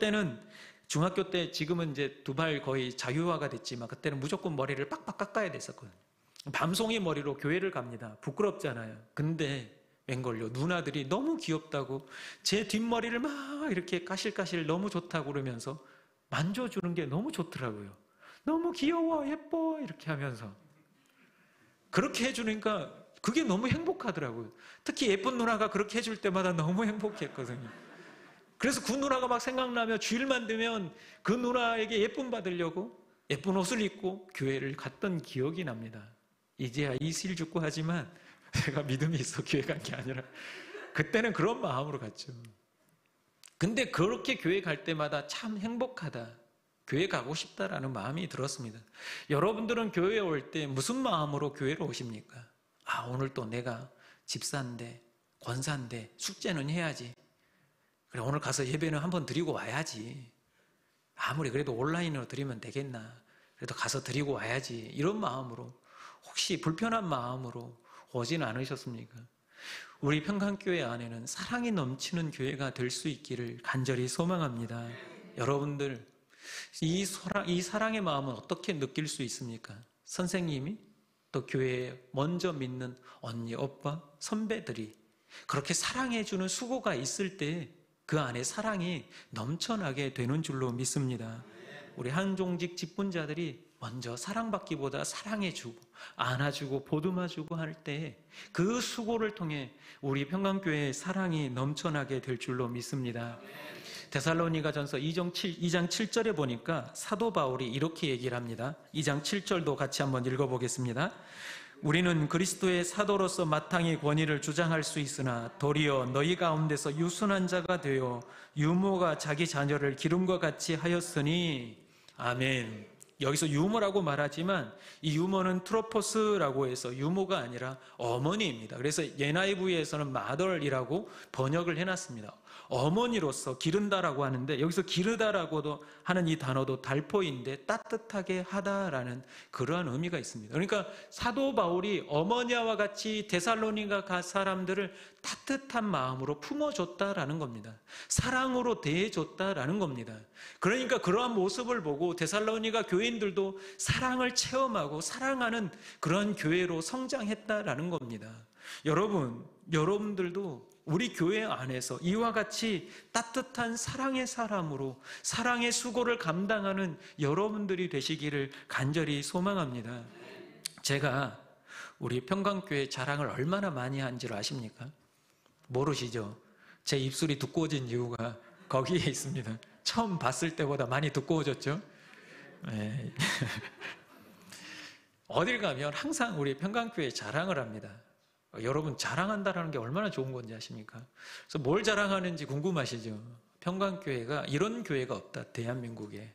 때 지금은 이제 두 발 거의 자유화가 됐지만 그때는 무조건 머리를 빡빡 깎아야 됐었거든요. 밤송이 머리로 교회를 갑니다. 부끄럽잖아요. 근데 웬걸요, 누나들이 너무 귀엽다고 제 뒷머리를 막 이렇게 까실까실 너무 좋다고 그러면서 만져주는 게 너무 좋더라고요. 너무 귀여워, 예뻐 이렇게 하면서 그렇게 해주니까 그게 너무 행복하더라고요. 특히 예쁜 누나가 그렇게 해줄 때마다 너무 행복했거든요. 그래서 그 누나가 막 생각나며 주일만 되면 그 누나에게 예쁨 받으려고 예쁜 옷을 입고 교회를 갔던 기억이 납니다. 이제야 이슬 죽고 하지만 제가 믿음이 있어 교회 간 게 아니라 그때는 그런 마음으로 갔죠. 근데 그렇게 교회 갈 때마다 참 행복하다, 교회 가고 싶다라는 마음이 들었습니다. 여러분들은 교회에 올 때 무슨 마음으로 교회로 오십니까? 아, 오늘 또 내가 집사인데 권사인데 숙제는 해야지. 그래, 오늘 가서 예배는 한번 드리고 와야지. 아무리 그래도 온라인으로 드리면 되겠나. 그래도 가서 드리고 와야지. 이런 마음으로, 혹시 불편한 마음으로 오진 않으셨습니까? 우리 평강교회 안에는 사랑이 넘치는 교회가 될 수 있기를 간절히 소망합니다. 여러분들, 이 사랑의 마음은 어떻게 느낄 수 있습니까? 선생님이 또 교회에 먼저 믿는 언니, 오빠, 선배들이 그렇게 사랑해주는 수고가 있을 때 그 안에 사랑이 넘쳐나게 되는 줄로 믿습니다. 우리 한종직 직분자들이 먼저 사랑받기보다 사랑해주고 안아주고 보듬어주고 할 때 그 수고를 통해 우리 평강교회의 사랑이 넘쳐나게 될 줄로 믿습니다. 데살로니가 전서 2장 7절에 보니까 사도 바울이 이렇게 얘기를 합니다. 2장 7절도 같이 한번 읽어보겠습니다. 우리는 그리스도의 사도로서 마땅히 권위를 주장할 수 있으나 도리어 너희 가운데서 유순한 자가 되어 유모가 자기 자녀를 기름과 같이 하였으니 아멘. 여기서 유모라고 말하지만 이 유모는 트로포스라고 해서 유모가 아니라 어머니입니다. 그래서 NIV에서는 마덜이라고 번역을 해놨습니다. 어머니로서 기른다라고 하는데, 여기서 기르다라고도 하는 이 단어도 달포인데 따뜻하게 하다라는 그러한 의미가 있습니다. 그러니까 사도 바울이 어머니와 같이 데살로니가 가 사람들을 따뜻한 마음으로 품어줬다라는 겁니다. 사랑으로 대해줬다라는 겁니다. 그러니까 그러한 모습을 보고 데살로니가 교인들도 사랑을 체험하고 사랑하는 그런 교회로 성장했다라는 겁니다. 여러분들도 우리 교회 안에서 이와 같이 따뜻한 사랑의 사람으로 사랑의 수고를 감당하는 여러분들이 되시기를 간절히 소망합니다. 제가 우리 평강교회 자랑을 얼마나 많이 한지를 아십니까? 모르시죠? 제 입술이 두꺼워진 이유가 거기에 있습니다. 처음 봤을 때보다 많이 두꺼워졌죠? 네. 어딜 가면 항상 우리 평강교회 자랑을 합니다. 여러분, 자랑한다는 게 얼마나 좋은 건지 아십니까? 그래서 뭘 자랑하는지 궁금하시죠? 평강교회가 이런 교회가 없다, 대한민국에.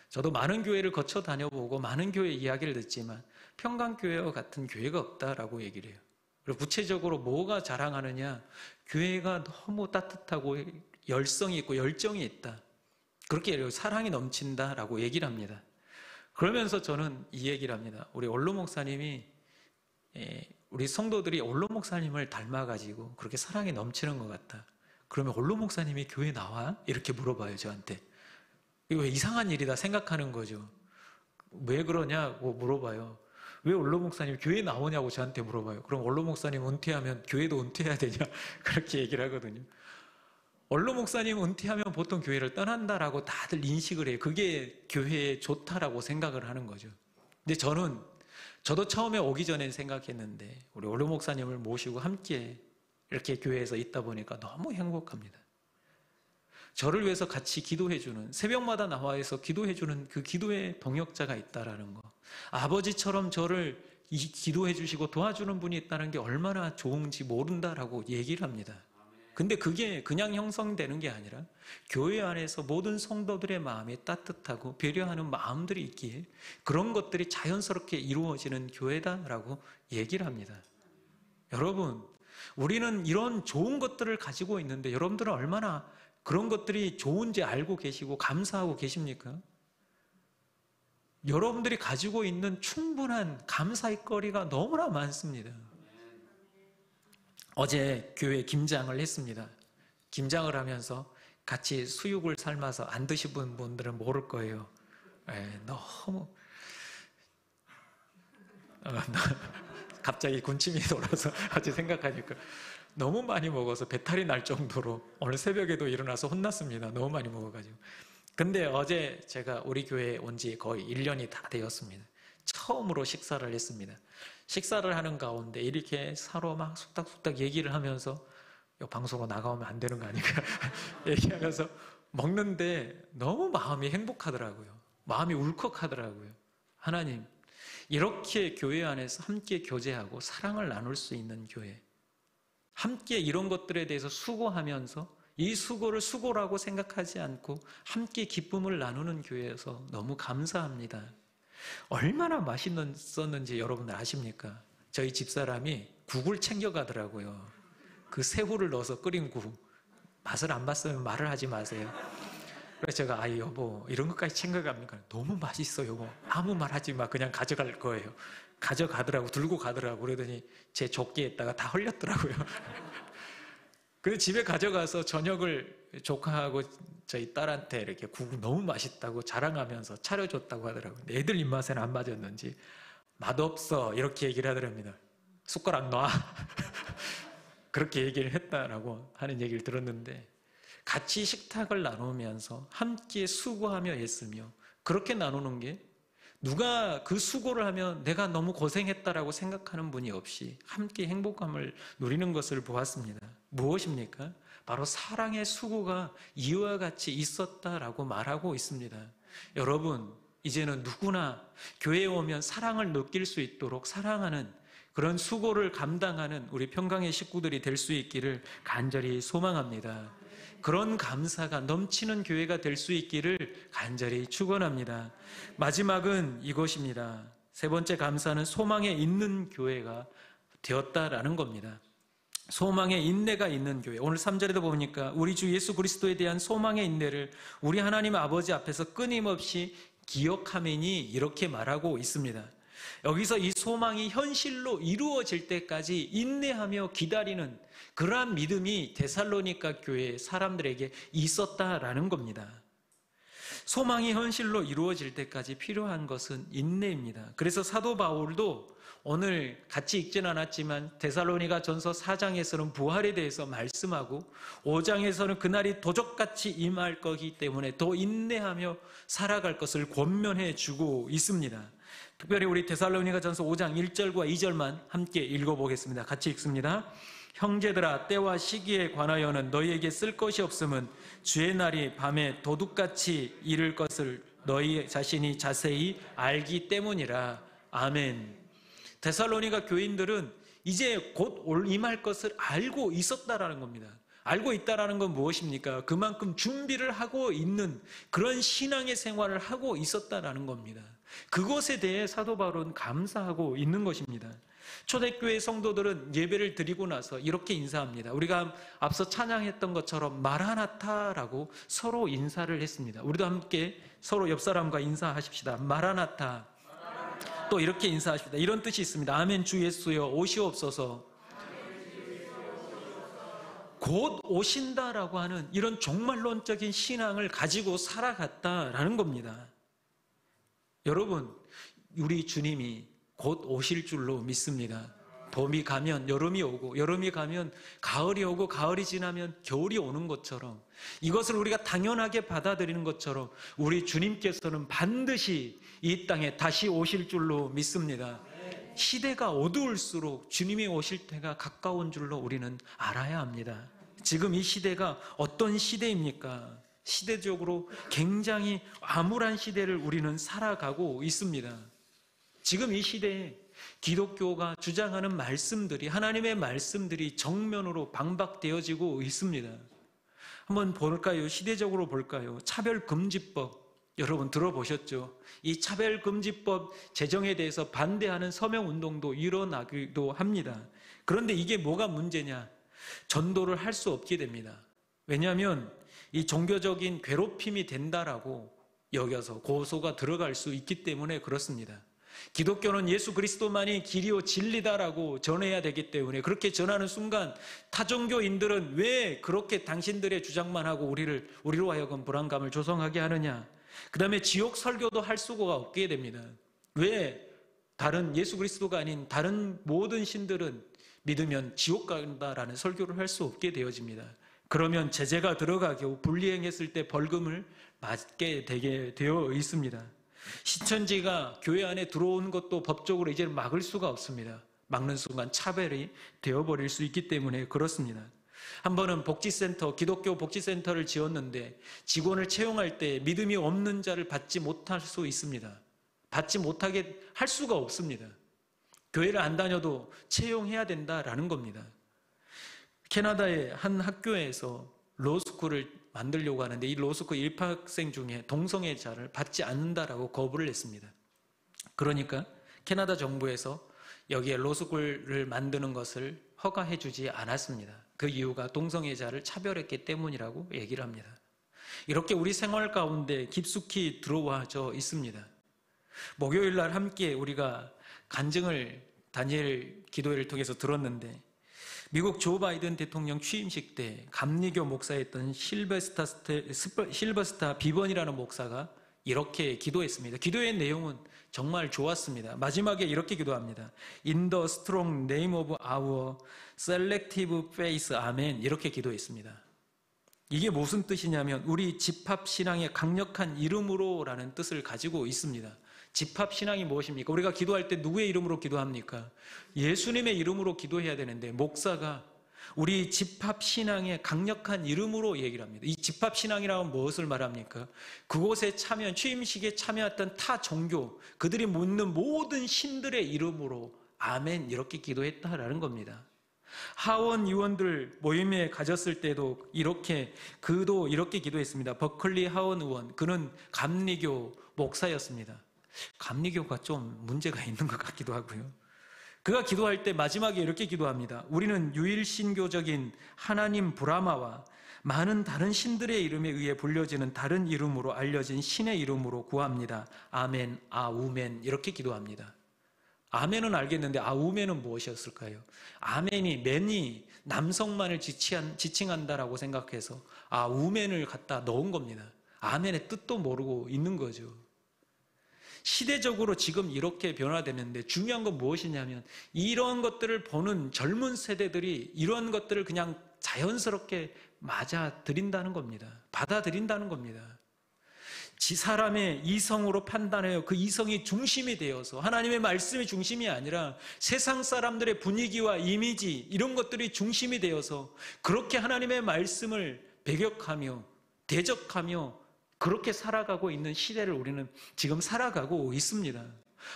저도 많은 교회를 거쳐 다녀보고 많은 교회 이야기를 듣지만 평강교회와 같은 교회가 없다라고 얘기를 해요. 그리고 구체적으로 뭐가 자랑하느냐? 교회가 너무 따뜻하고 열성이 있고 열정이 있다. 그렇게 사랑이 넘친다라고 얘기를 합니다. 그러면서 저는 이 얘기를 합니다. 우리 원로 목사님이 우리 성도들이 원로 목사님을 닮아가지고 그렇게 사랑이 넘치는 것 같다. 그러면 원로 목사님이 교회 나와? 이렇게 물어봐요, 저한테. 이거 이상한 일이다 생각하는 거죠. 왜 그러냐고 물어봐요. 왜 원로 목사님 교회 나오냐고 저한테 물어봐요. 그럼 원로 목사님 은퇴하면 교회도 은퇴해야 되냐? 그렇게 얘기를 하거든요. 원로 목사님 은퇴하면 보통 교회를 떠난다라고 다들 인식을 해요. 그게 교회에 좋다라고 생각을 하는 거죠. 근데 저도 처음에 오기 전에 생각했는데 우리 원로 목사님을 모시고 함께 이렇게 교회에서 있다 보니까 너무 행복합니다. 저를 위해서 같이 기도해주는, 새벽마다 나와서 기도해주는 그 기도의 동역자가 있다라는 거, 아버지처럼 저를 기도해주시고 도와주는 분이 있다는 게 얼마나 좋은지 모른다라고 얘기를 합니다. 근데 그게 그냥 형성되는 게 아니라 교회 안에서 모든 성도들의 마음이 따뜻하고 배려하는 마음들이 있기에 그런 것들이 자연스럽게 이루어지는 교회다라고 얘기를 합니다. 여러분, 우리는 이런 좋은 것들을 가지고 있는데 여러분들은 얼마나 그런 것들이 좋은지 알고 계시고 감사하고 계십니까? 여러분들이 가지고 있는 충분한 감사의 거리가 너무나 많습니다. 어제 교회 김장을 했습니다. 김장을 하면서 같이 수육을 삶아서 안 드셔본 분들은 모를 거예요. 너무 갑자기 군침이 돌아서 어제 생각하니까 너무 많이 먹어서 배탈이 날 정도로 오늘 새벽에도 일어나서 혼났습니다. 너무 많이 먹어가지고. 근데 어제 제가 우리 교회에 온 지 거의 1년이 다 되었습니다. 처음으로 식사를 했습니다. 식사를 하는 가운데 이렇게 서로 막 속닥속닥 얘기를 하면서 방송으로 나가면 안 되는 거 아닌가 얘기하면서 먹는데 너무 마음이 행복하더라고요. 마음이 울컥하더라고요. 하나님, 이렇게 교회 안에서 함께 교제하고 사랑을 나눌 수 있는 교회, 함께 이런 것들에 대해서 수고하면서 이 수고를 수고라고 생각하지 않고 함께 기쁨을 나누는 교회여서 너무 감사합니다. 얼마나 맛있었는지 여러분들 아십니까? 저희 집사람이 국을 챙겨가더라고요. 그 새우를 넣어서 끓인 국. 맛을 안 봤으면 말을 하지 마세요. 그래서 제가 여보 이런 것까지 챙겨갑니까? 너무 맛있어 여보. 아무 말 하지 마. 그냥 가져갈 거예요. 가져가더라고. 들고 가더라고. 그러더니 제 조끼에다가 다 흘렸더라고요. 그래서 집에 가져가서 저녁을 조카하고 저희 딸한테 이렇게 국 너무 맛있다고 자랑하면서 차려줬다고 하더라고요. 애들 입맛에는 안 맞았는지 맛없어 이렇게 얘기를 하더랍니다. 숟가락 놔. 그렇게 얘기를 했다라고 하는 얘기를 들었는데, 같이 식탁을 나누면서 함께 수고하며 애쓰며 그렇게 나누는 게 누가 그 수고를 하면 내가 너무 고생했다라고 생각하는 분이 없이 함께 행복감을 누리는 것을 보았습니다. 무엇입니까? 바로 사랑의 수고가 이와 같이 있었다라고 말하고 있습니다. 여러분, 이제는 누구나 교회에 오면 사랑을 느낄 수 있도록 사랑하는 그런 수고를 감당하는 우리 평강의 식구들이 될 수 있기를 간절히 소망합니다. 그런 감사가 넘치는 교회가 될 수 있기를 간절히 축원합니다. 마지막은 이것입니다. 세 번째 감사는 소망에 있는 교회가 되었다라는 겁니다. 소망의 인내가 있는 교회. 오늘 3절에도 보니까 우리 주 예수 그리스도에 대한 소망의 인내를 우리 하나님 아버지 앞에서 끊임없이 기억하매니 이렇게 말하고 있습니다. 여기서 이 소망이 현실로 이루어질 때까지 인내하며 기다리는 그러한 믿음이 데살로니가 교회 사람들에게 있었다라는 겁니다. 소망이 현실로 이루어질 때까지 필요한 것은 인내입니다. 그래서 사도 바울도 오늘 같이 읽진 않았지만 데살로니가 전서 4장에서는 부활에 대해서 말씀하고 5장에서는 그날이 도적같이 임할 거기 때문에 더 인내하며 살아갈 것을 권면해 주고 있습니다. 특별히 우리 데살로니가 전서 5장 1절과 2절만 함께 읽어보겠습니다. 같이 읽습니다. 형제들아, 때와 시기에 관하여는 너희에게 쓸 것이 없음은 주의 날이 밤에 도둑같이 이를 것을 너희 자신이 자세히 알기 때문이라. 아멘. 데살로니가 교인들은 이제 곧 임할 것을 알고 있었다라는 겁니다. 알고 있다라는 건 무엇입니까? 그만큼 준비를 하고 있는 그런 신앙의 생활을 하고 있었다라는 겁니다. 그것에 대해 사도 바울은 감사하고 있는 것입니다. 초대교회 성도들은 예배를 드리고 나서 이렇게 인사합니다. 우리가 앞서 찬양했던 것처럼 마라나타라고 서로 인사를 했습니다. 우리도 함께 서로 옆 사람과 인사하십시다. 마라나타. 또 이렇게 인사하십니다. 이런 뜻이 있습니다. 아멘. 주 예수여 오시옵소서. 곧 오신다라고 하는 이런 종말론적인 신앙을 가지고 살아갔다라는 겁니다. 여러분, 우리 주님이 곧 오실 줄로 믿습니다. 봄이 가면 여름이 오고, 여름이 가면 가을이 오고, 가을이 지나면 겨울이 오는 것처럼, 이것을 우리가 당연하게 받아들이는 것처럼 우리 주님께서는 반드시 이 땅에 다시 오실 줄로 믿습니다. 시대가 어두울수록 주님이 오실 때가 가까운 줄로 우리는 알아야 합니다. 지금 이 시대가 어떤 시대입니까? 시대적으로 굉장히 암울한 시대를 우리는 살아가고 있습니다. 지금 이 시대에 기독교가 주장하는 말씀들이, 하나님의 말씀들이 정면으로 방박되어지고 있습니다. 한번 볼까요? 시대적으로 볼까요? 차별금지법, 여러분 들어보셨죠? 이 차별금지법 제정에 대해서 반대하는 서명운동도 일어나기도 합니다. 그런데 이게 뭐가 문제냐? 전도를 할 수 없게 됩니다. 왜냐하면 이 종교적인 괴롭힘이 된다라고 여겨서 고소가 들어갈 수 있기 때문에 그렇습니다. 기독교는 예수 그리스도만이 길이요 진리다라고 전해야 되기 때문에 그렇게 전하는 순간 타종교인들은 왜 그렇게 당신들의 주장만 하고 우리로 하여금 불안감을 조성하게 하느냐? 그 다음에 지옥 설교도 할 수가 없게 됩니다. 왜 다른 예수 그리스도가 아닌 다른 모든 신들은 믿으면 지옥 간다라는 설교를 할 수 없게 되어집니다. 그러면 제재가 들어가고 불이행했을 때 벌금을 맞게 되게 되어 있습니다. 신천지가 교회 안에 들어오는 것도 법적으로 이제 막을 수가 없습니다. 막는 순간 차별이 되어버릴 수 있기 때문에 그렇습니다. 한 번은 복지센터, 기독교 복지센터를 지었는데 직원을 채용할 때 믿음이 없는 자를 받지 못할 수 있습니다. 받지 못하게 할 수가 없습니다. 교회를 안 다녀도 채용해야 된다라는 겁니다. 캐나다의 한 학교에서 로스쿨을 만들려고 하는데 이 로스쿨 입학생 중에 동성애자를 받지 않는다라고 거부를 했습니다. 그러니까 캐나다 정부에서 여기에 로스쿨을 만드는 것을 허가해 주지 않았습니다. 그 이유가 동성애자를 차별했기 때문이라고 얘기를 합니다. 이렇게 우리 생활 가운데 깊숙이 들어와져 있습니다. 목요일 날 함께 우리가 간증을 다니엘 기도회를 통해서 들었는데 미국 조 바이든 대통령 취임식 때 감리교 목사였던 실버스타 비번이라는 목사가 이렇게 기도했습니다. 기도의 내용은 정말 좋았습니다. 마지막에 이렇게 기도합니다. In the strong name of our selective faith, 아멘. 이렇게 기도했습니다. 이게 무슨 뜻이냐면 우리 집합신앙의 강력한 이름으로라는 뜻을 가지고 있습니다. 집합신앙이 무엇입니까? 우리가 기도할 때 누구의 이름으로 기도합니까? 예수님의 이름으로 기도해야 되는데 목사가 우리 집합신앙의 강력한 이름으로 얘기를 합니다. 이 집합신앙이라면 무엇을 말합니까? 그곳에 참여한, 취임식에 참여했던 타 종교, 그들이 묻는 모든 신들의 이름으로 아멘 이렇게 기도했다라는 겁니다. 하원 의원들 모임에 가졌을 때도 그도 이렇게 기도했습니다. 버클리 하원 의원, 그는 감리교 목사였습니다. 감리교가 좀 문제가 있는 것 같기도 하고요. 그가 기도할 때 마지막에 이렇게 기도합니다. 우리는 유일신교적인 하나님 브라마와 많은 다른 신들의 이름에 의해 불려지는 다른 이름으로 알려진 신의 이름으로 구합니다. 아멘, 아우멘. 이렇게 기도합니다. 아멘은 알겠는데 아우멘은 무엇이었을까요? 아멘이, 맨이 남성만을 지칭한다라고 생각해서 아우멘을 갖다 넣은 겁니다. 아멘의 뜻도 모르고 있는 거죠. 시대적으로 지금 이렇게 변화되는데 중요한 건 무엇이냐면 이런 것들을 보는 젊은 세대들이 이런 것들을 그냥 자연스럽게 맞아들인다는 겁니다. 받아들인다는 겁니다. 사람의 이성으로 판단해요. 그 이성이 중심이 되어서 하나님의 말씀이 중심이 아니라 세상 사람들의 분위기와 이미지 이런 것들이 중심이 되어서 그렇게 하나님의 말씀을 배격하며 대적하며 그렇게 살아가고 있는 시대를 우리는 지금 살아가고 있습니다.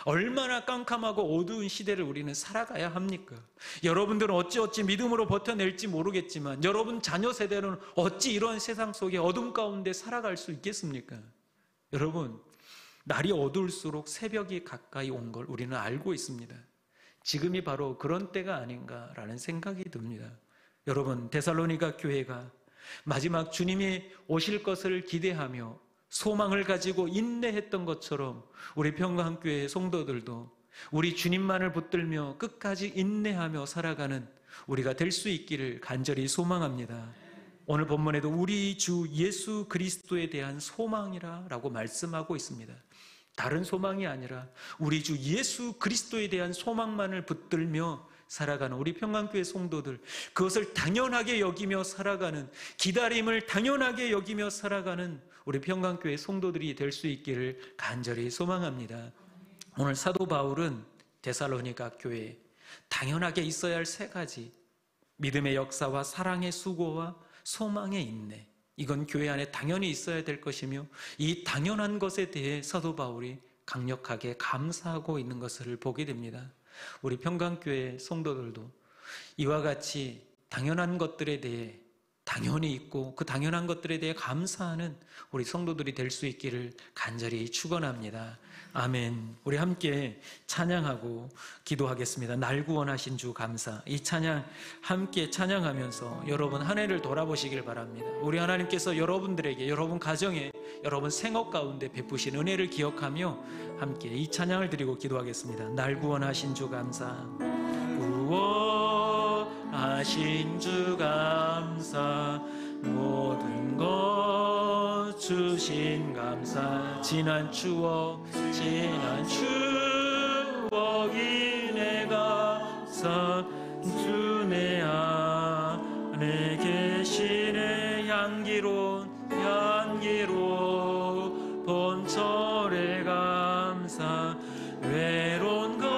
얼마나 깜깜하고 어두운 시대를 우리는 살아가야 합니까? 여러분들은 어찌 믿음으로 버텨낼지 모르겠지만 여러분 자녀 세대는 어찌 이런 세상 속에 어둠 가운데 살아갈 수 있겠습니까? 여러분, 날이 어두울수록 새벽이 가까이 온 걸 우리는 알고 있습니다. 지금이 바로 그런 때가 아닌가라는 생각이 듭니다. 여러분, 데살로니가 교회가 마지막 주님이 오실 것을 기대하며 소망을 가지고 인내했던 것처럼 우리 평강교회 성도들도 우리 주님만을 붙들며 끝까지 인내하며 살아가는 우리가 될 수 있기를 간절히 소망합니다. 오늘 본문에도 우리 주 예수 그리스도에 대한 소망이라고 말씀하고 있습니다. 다른 소망이 아니라 우리 주 예수 그리스도에 대한 소망만을 붙들며 살아가는 우리 평강교회 성도들, 그것을 당연하게 여기며 살아가는, 기다림을 당연하게 여기며 살아가는 우리 평강교회 성도들이 될 수 있기를 간절히 소망합니다. 오늘 사도 바울은 데살로니가 교회에 당연하게 있어야 할 세 가지, 믿음의 역사와 사랑의 수고와 소망의 인내, 이건 교회 안에 당연히 있어야 될 것이며 이 당연한 것에 대해 사도 바울이 강력하게 감사하고 있는 것을 보게 됩니다. 우리 평강교회 성도들도 이와 같이 당연한 것들에 대해 당연히 있고 그 당연한 것들에 대해 감사하는 우리 성도들이 될 수 있기를 간절히 축원합니다. 아멘. 우리 함께 찬양하고 기도하겠습니다. 날 구원하신 주 감사. 이 찬양 함께 찬양하면서 여러분 한 해를 돌아보시길 바랍니다. 우리 하나님께서 여러분들에게, 여러분 가정에, 여러분 생업 가운데 베푸신 은혜를 기억하며 함께 이 찬양을 드리고 기도하겠습니다. 날 구원하신 주 감사. 구원하신 주 감사. 모든 것 주신 감사. 지난 추억이 내 감사. 주 내 안에 계시네. 향기로운 봄철의 감사. 외로운 가을날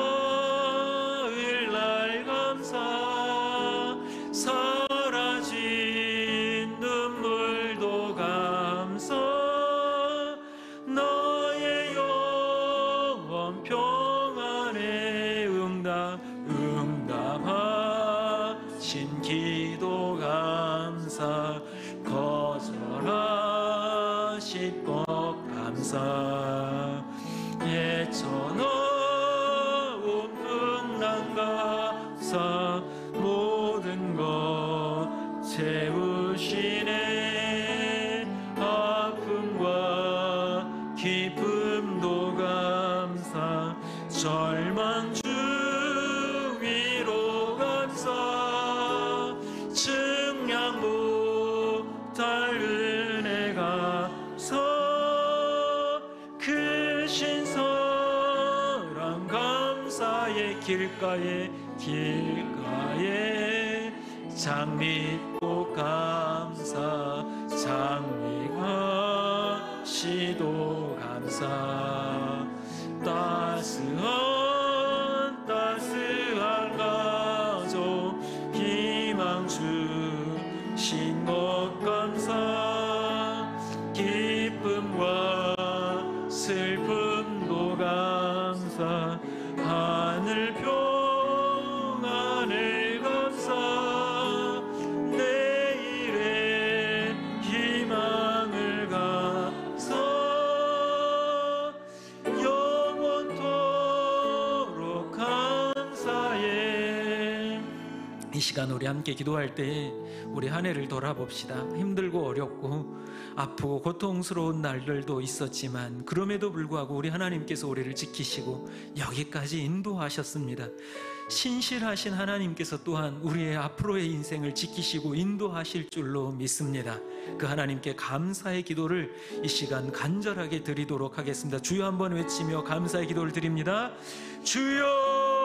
감사. 사라진 눈물도 감사. 나의 영원 평안에 응답하신 기도 감사. 거절하실 것 감사. 예천어운 풍랑 감사. 모든 것 채우시네. 아픔과 기쁨도 감사. 절망 주 위로 감사. 증량 못할 은혜 감사. 크신 사랑 감사의 길가에 장미꽃 감사. 장미가 시도 감사. 따스한 가족 희망 주신 것 감사. 기쁨과 슬픔도 감사. 하늘 평안을 감사. 내일의 희망을 감사. 영원토록 감사의 이 시간 우리 함께 기도할 때 우리 한 해를 돌아봅시다. 힘들고 어렵고 아프고 고통스러운 날들도 있었지만 그럼에도 불구하고 우리 하나님께서 우리를 지키시고 여기까지 인도하셨습니다. 신실하신 하나님께서 또한 우리의 앞으로의 인생을 지키시고 인도하실 줄로 믿습니다. 그 하나님께 감사의 기도를 이 시간 간절하게 드리도록 하겠습니다. 주여 한번 외치며 감사의 기도를 드립니다. 주여!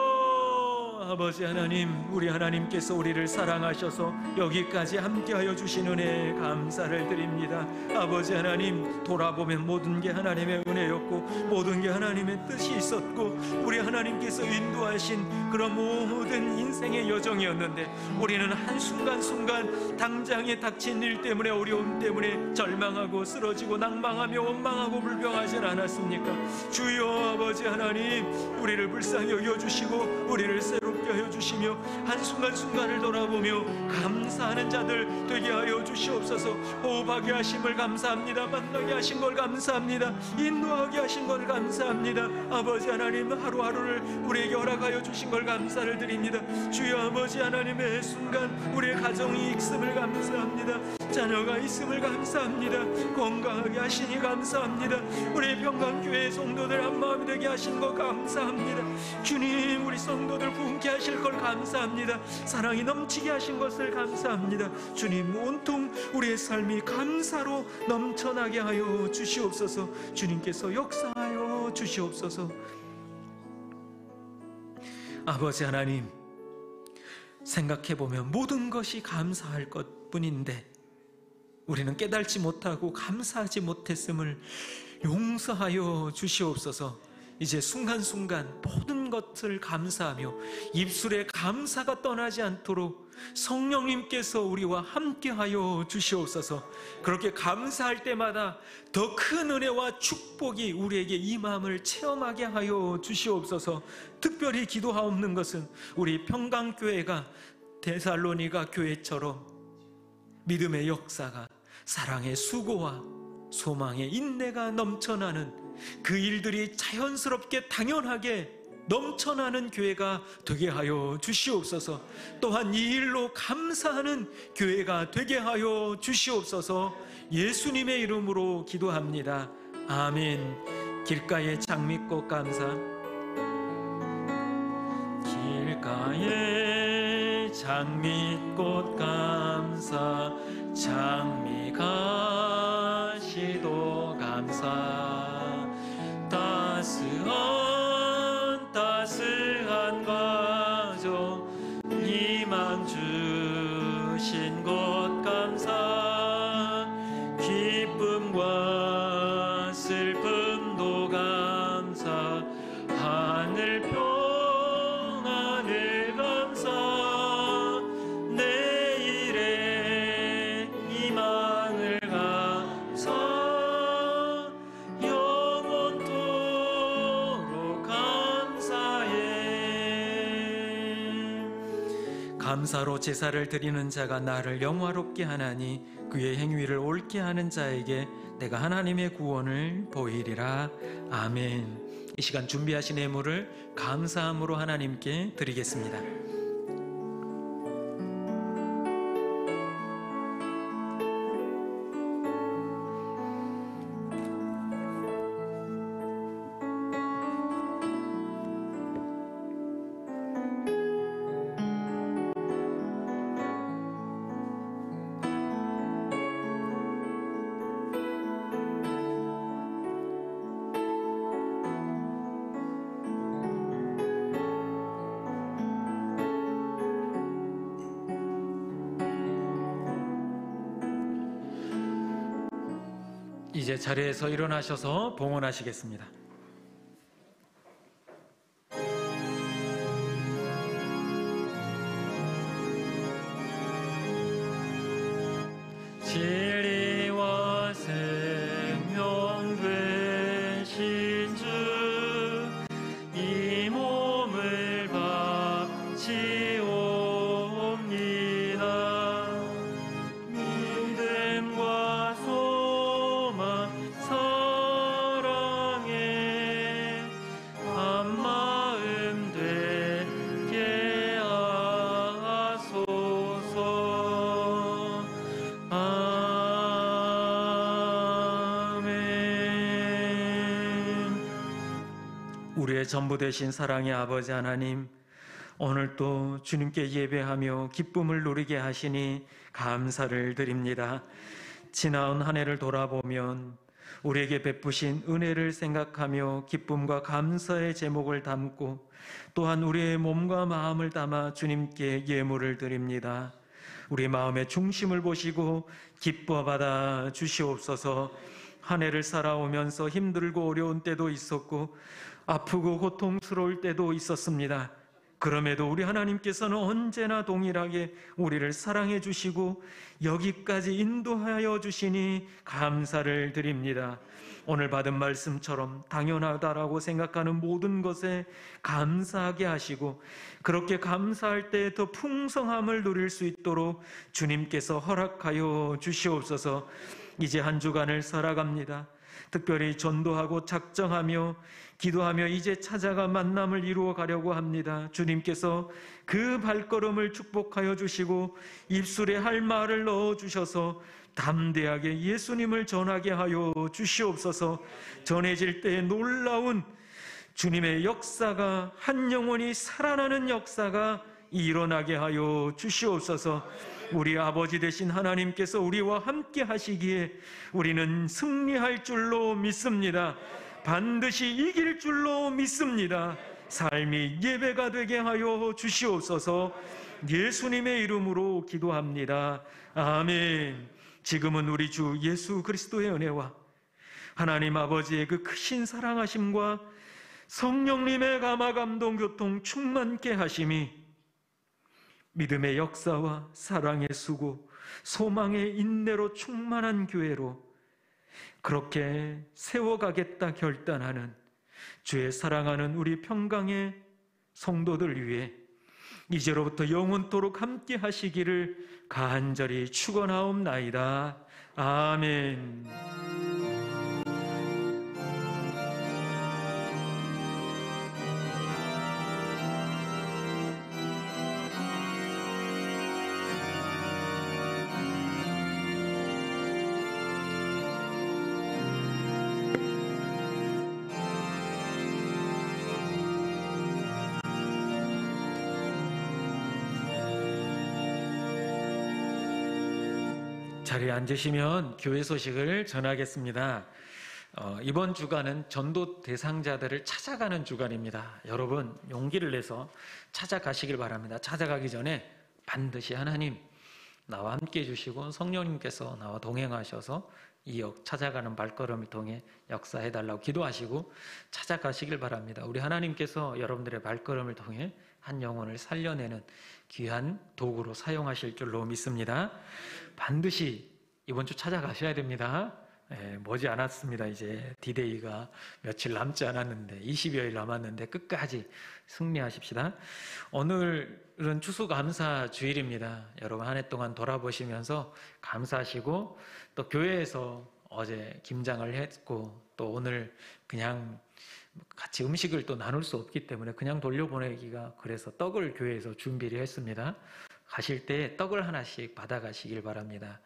아버지 하나님, 우리 하나님께서 우리를 사랑하셔서 여기까지 함께하여 주신 은혜에 감사를 드립니다. 아버지 하나님, 돌아보면 모든 게 하나님의 은혜였고 모든 게 하나님의 뜻이 있었고 우리 하나님께서 인도하신 그런 모든 인생의 여정이었는데 우리는 한순간순간 당장에 닥친 일 때문에 어려움 때문에 절망하고 쓰러지고 낭망하며 원망하고 불평하진 않았습니까? 주여 아버지 하나님, 우리를 불쌍히 여겨주시고 우리를 새롭게 하여 주시며 한순간순간을 돌아보며 감사하는 자들 되게 하여 주시옵소서. 호흡하게 하심을 감사합니다. 만나게 하신 걸 감사합니다. 인도하게 하신 걸 감사합니다. 아버지 하나님, 하루하루를 우리에게 허락하여 주신 걸 감사를 드립니다. 주여 아버지 하나님의 순간 우리의 가정이 있음을 감사합니다. 자녀가 있음을 감사합니다. 건강하게 하시니 감사합니다. 우리 평강교회 성도들 한마음이 되게 하신 거 감사합니다. 주님, 우리 성도들 부흥케 하실 걸 감사합니다. 사랑이 넘치게 하신 것을 감사합니다. 주님, 온통 우리의 삶이 감사로 넘쳐나게 하여 주시옵소서. 주님께서 역사하여 주시옵소서. 아버지 하나님, 생각해보면 모든 것이 감사할 것뿐인데 우리는 깨달지 못하고 감사하지 못했음을 용서하여 주시옵소서. 이제 순간순간 모든 것을 감사하며 입술에 감사가 떠나지 않도록 성령님께서 우리와 함께하여 주시옵소서. 그렇게 감사할 때마다 더 큰 은혜와 축복이 우리에게 임함을 체험하게 하여 주시옵소서. 특별히 기도하옵는 것은 우리 평강교회가 데살로니가 교회처럼 믿음의 역사가 사랑의 수고와 소망의 인내가 넘쳐나는 그 일들이 자연스럽게 당연하게 넘쳐나는 교회가 되게 하여 주시옵소서. 또한 이 일로 감사하는 교회가 되게 하여 주시옵소서. 예수님의 이름으로 기도합니다. 아멘. 길가의 장미꽃 감사. 길가의 장미꽃 감사, 장미가 시도 감사, 따스한 가족 희망 주신 것 감사, 기쁨과 슬픔도 감사, 하늘 평안을 감사, 내일의 희망을 감사, 영원토록 감사해. 감사로 제사를 드리는 자가 나를 영화롭게 하나니 그의 행위를 옳게 하는 자에게 내가 하나님의 구원을 보이리라. 아멘. 이 시간 준비하신 예물을 감사함으로 하나님께 드리겠습니다. 이제 자리에서 일어나셔서 봉헌하시겠습니다. 진리와 생명 되신 주, 이 몸을 바치옵니다. 믿음과 소망 사랑에 한 마음 되게 하소서. 우리의 전부 되신 사랑의 아버지 하나님, 오늘도 주님께 예배하며 기쁨을 누리게 하시니 감사를 드립니다. 지나온 한 해를 돌아보면 우리에게 베푸신 은혜를 생각하며 기쁨과 감사의 제목을 담고 또한 우리의 몸과 마음을 담아 주님께 예물을 드립니다. 우리 마음의 중심을 보시고 기뻐 받아 주시옵소서. 한 해를 살아오면서 힘들고 어려운 때도 있었고 아프고 고통스러울 때도 있었습니다. 그럼에도 우리 하나님께서는 언제나 동일하게 우리를 사랑해 주시고 여기까지 인도하여 주시니 감사를 드립니다. 오늘 받은 말씀처럼 당연하다라고 생각하는 모든 것에 감사하게 하시고 그렇게 감사할 때 더 풍성함을 누릴 수 있도록 주님께서 허락하여 주시옵소서. 이제 한 주간을 살아갑니다. 특별히 전도하고 작정하며 기도하며 이제 찾아가 만남을 이루어 가려고 합니다. 주님께서 그 발걸음을 축복하여 주시고 입술에 할 말을 넣어 주셔서 담대하게 예수님을 전하게 하여 주시옵소서. 전해질 때에 놀라운 주님의 역사가, 한 영혼이 살아나는 역사가 일어나게 하여 주시옵소서. 우리 아버지 되신 하나님께서 우리와 함께 하시기에 우리는 승리할 줄로 믿습니다. 반드시 이길 줄로 믿습니다. 삶이 예배가 되게 하여 주시옵소서. 예수님의 이름으로 기도합니다. 아멘. 지금은 우리 주 예수 그리스도의 은혜와 하나님 아버지의 그 크신 사랑하심과 성령님의 감화 감동 교통 충만케 하심이 믿음의 역사와 사랑의 수고, 소망의 인내로 충만한 교회로 그렇게 세워가겠다 결단하는 주의 사랑하는 우리 평강의 성도들 위해 이제로부터 영원토록 함께 하시기를 간절히 축원하옵나이다. 아멘. 자리에 앉으시면 교회 소식을 전하겠습니다. 이번 주간은 전도 대상자들을 찾아가는 주간입니다. 여러분 용기를 내서 찾아가시길 바랍니다. 찾아가기 전에 반드시 하나님 나와 함께 해주시고 성령님께서 나와 동행하셔서 이 찾아가는 발걸음을 통해 역사해달라고 기도하시고 찾아가시길 바랍니다. 우리 하나님께서 여러분들의 발걸음을 통해 한 영혼을 살려내는 귀한 도구로 사용하실 줄로 믿습니다. 반드시 이번 주 찾아가셔야 됩니다. 머지않았습니다. 이제 디데이가 며칠 남지 않았는데 20여일 남았는데 끝까지 승리하십시다. 오늘은 추수감사 주일입니다. 여러분 한 해 동안 돌아보시면서 감사하시고 또 교회에서 어제 김장을 했고 또 오늘 그냥 같이 음식을 또 나눌 수 없기 때문에 그냥 돌려보내기가 그래서 떡을 교회에서 준비를 했습니다. 가실 때 떡을 하나씩 받아가시길 바랍니다.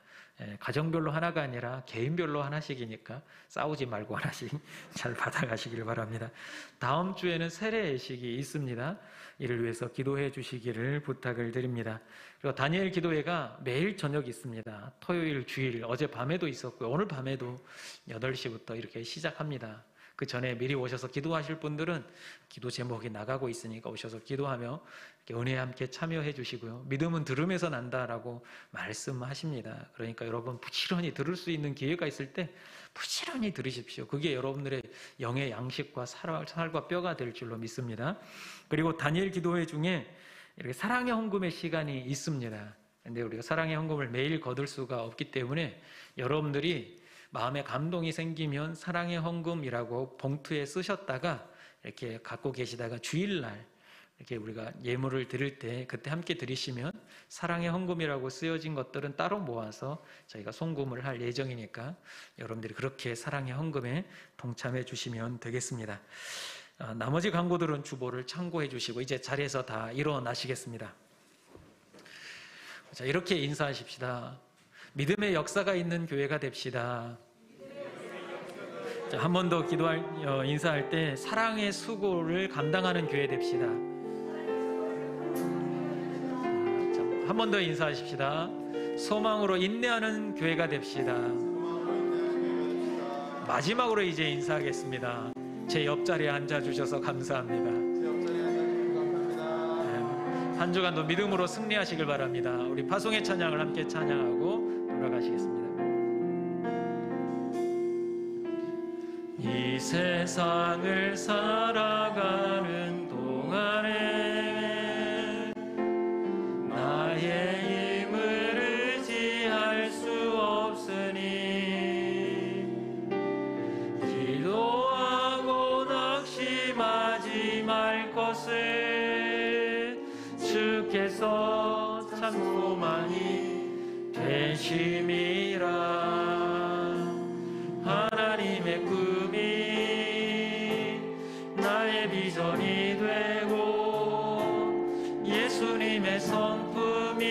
가정별로 하나가 아니라 개인별로 하나씩이니까 싸우지 말고 하나씩 잘 받아가시길 바랍니다. 다음 주에는 세례 예식이 있습니다. 이를 위해서 기도해 주시기를 부탁을 드립니다. 그리고 다니엘 기도회가 매일 저녁 있습니다. 토요일, 주일, 어제 밤에도 있었고요. 오늘 밤에도 8시부터 이렇게 시작합니다. 그 전에 미리 오셔서 기도하실 분들은 기도 제목이 나가고 있으니까 오셔서 기도하며 은혜에 함께 참여해 주시고요. 믿음은 들음에서 난다라고 말씀하십니다. 그러니까 여러분 부지런히 들을 수 있는 기회가 있을 때 부지런히 들으십시오. 그게 여러분들의 영의 양식과 살과 뼈가 될 줄로 믿습니다. 그리고 다니엘 기도회 중에 이렇게 사랑의 헌금의 시간이 있습니다. 근데 우리가 사랑의 헌금을 매일 거둘 수가 없기 때문에 여러분들이 마음에 감동이 생기면 사랑의 헌금이라고 봉투에 쓰셨다가 이렇게 갖고 계시다가 주일날 이렇게 우리가 예물을 드릴 때 그때 함께 드리시면 사랑의 헌금이라고 쓰여진 것들은 따로 모아서 저희가 송금을 할 예정이니까 여러분들이 그렇게 사랑의 헌금에 동참해 주시면 되겠습니다. 나머지 광고들은 주보를 참고해 주시고 이제 자리에서 다 일어나시겠습니다. 자, 이렇게 인사하십시다. 믿음의 역사가 있는 교회가 됩시다. 자, 한 번 더 인사할 때 사랑의 수고를 감당하는 교회 됩시다. 한 번 더 인사하십시다. 소망으로 인내하는 교회가 됩시다. 마지막으로 이제 인사하겠습니다. 제 옆자리에 앉아주셔서 감사합니다. 한 주간도 믿음으로 승리하시길 바랍니다. 우리 파송의 찬양을 함께 찬양하고 돌아가시겠습니다. 이 세상을 살아가는 동안에 나의 힘을 의지할 수 없으니 기도하고 낙심하지 말 것을 주께서 참 소망이 되심이라. 하나님의 꿈이 나의 비전이 되고 예수님의 성품이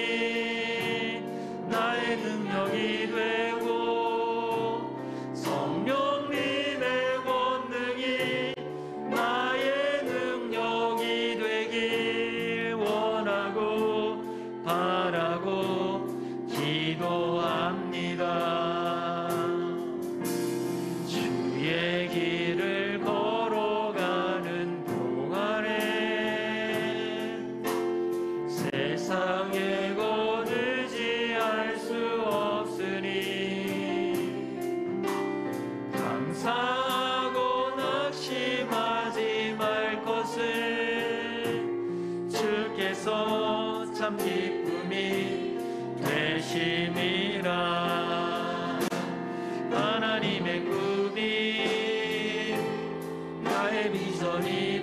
나의 능력이 되고 성령님의 권능이 나의 능력이 되길 원하고 바라고 기도합니다. 주의 길을 걸어가는 동안에 세상의 것 의지할 수 없으니 감사하고 낙심하지 말 것을 주께서 참 기쁨이 되심이라. 하나님의 꿈이 나의 비전이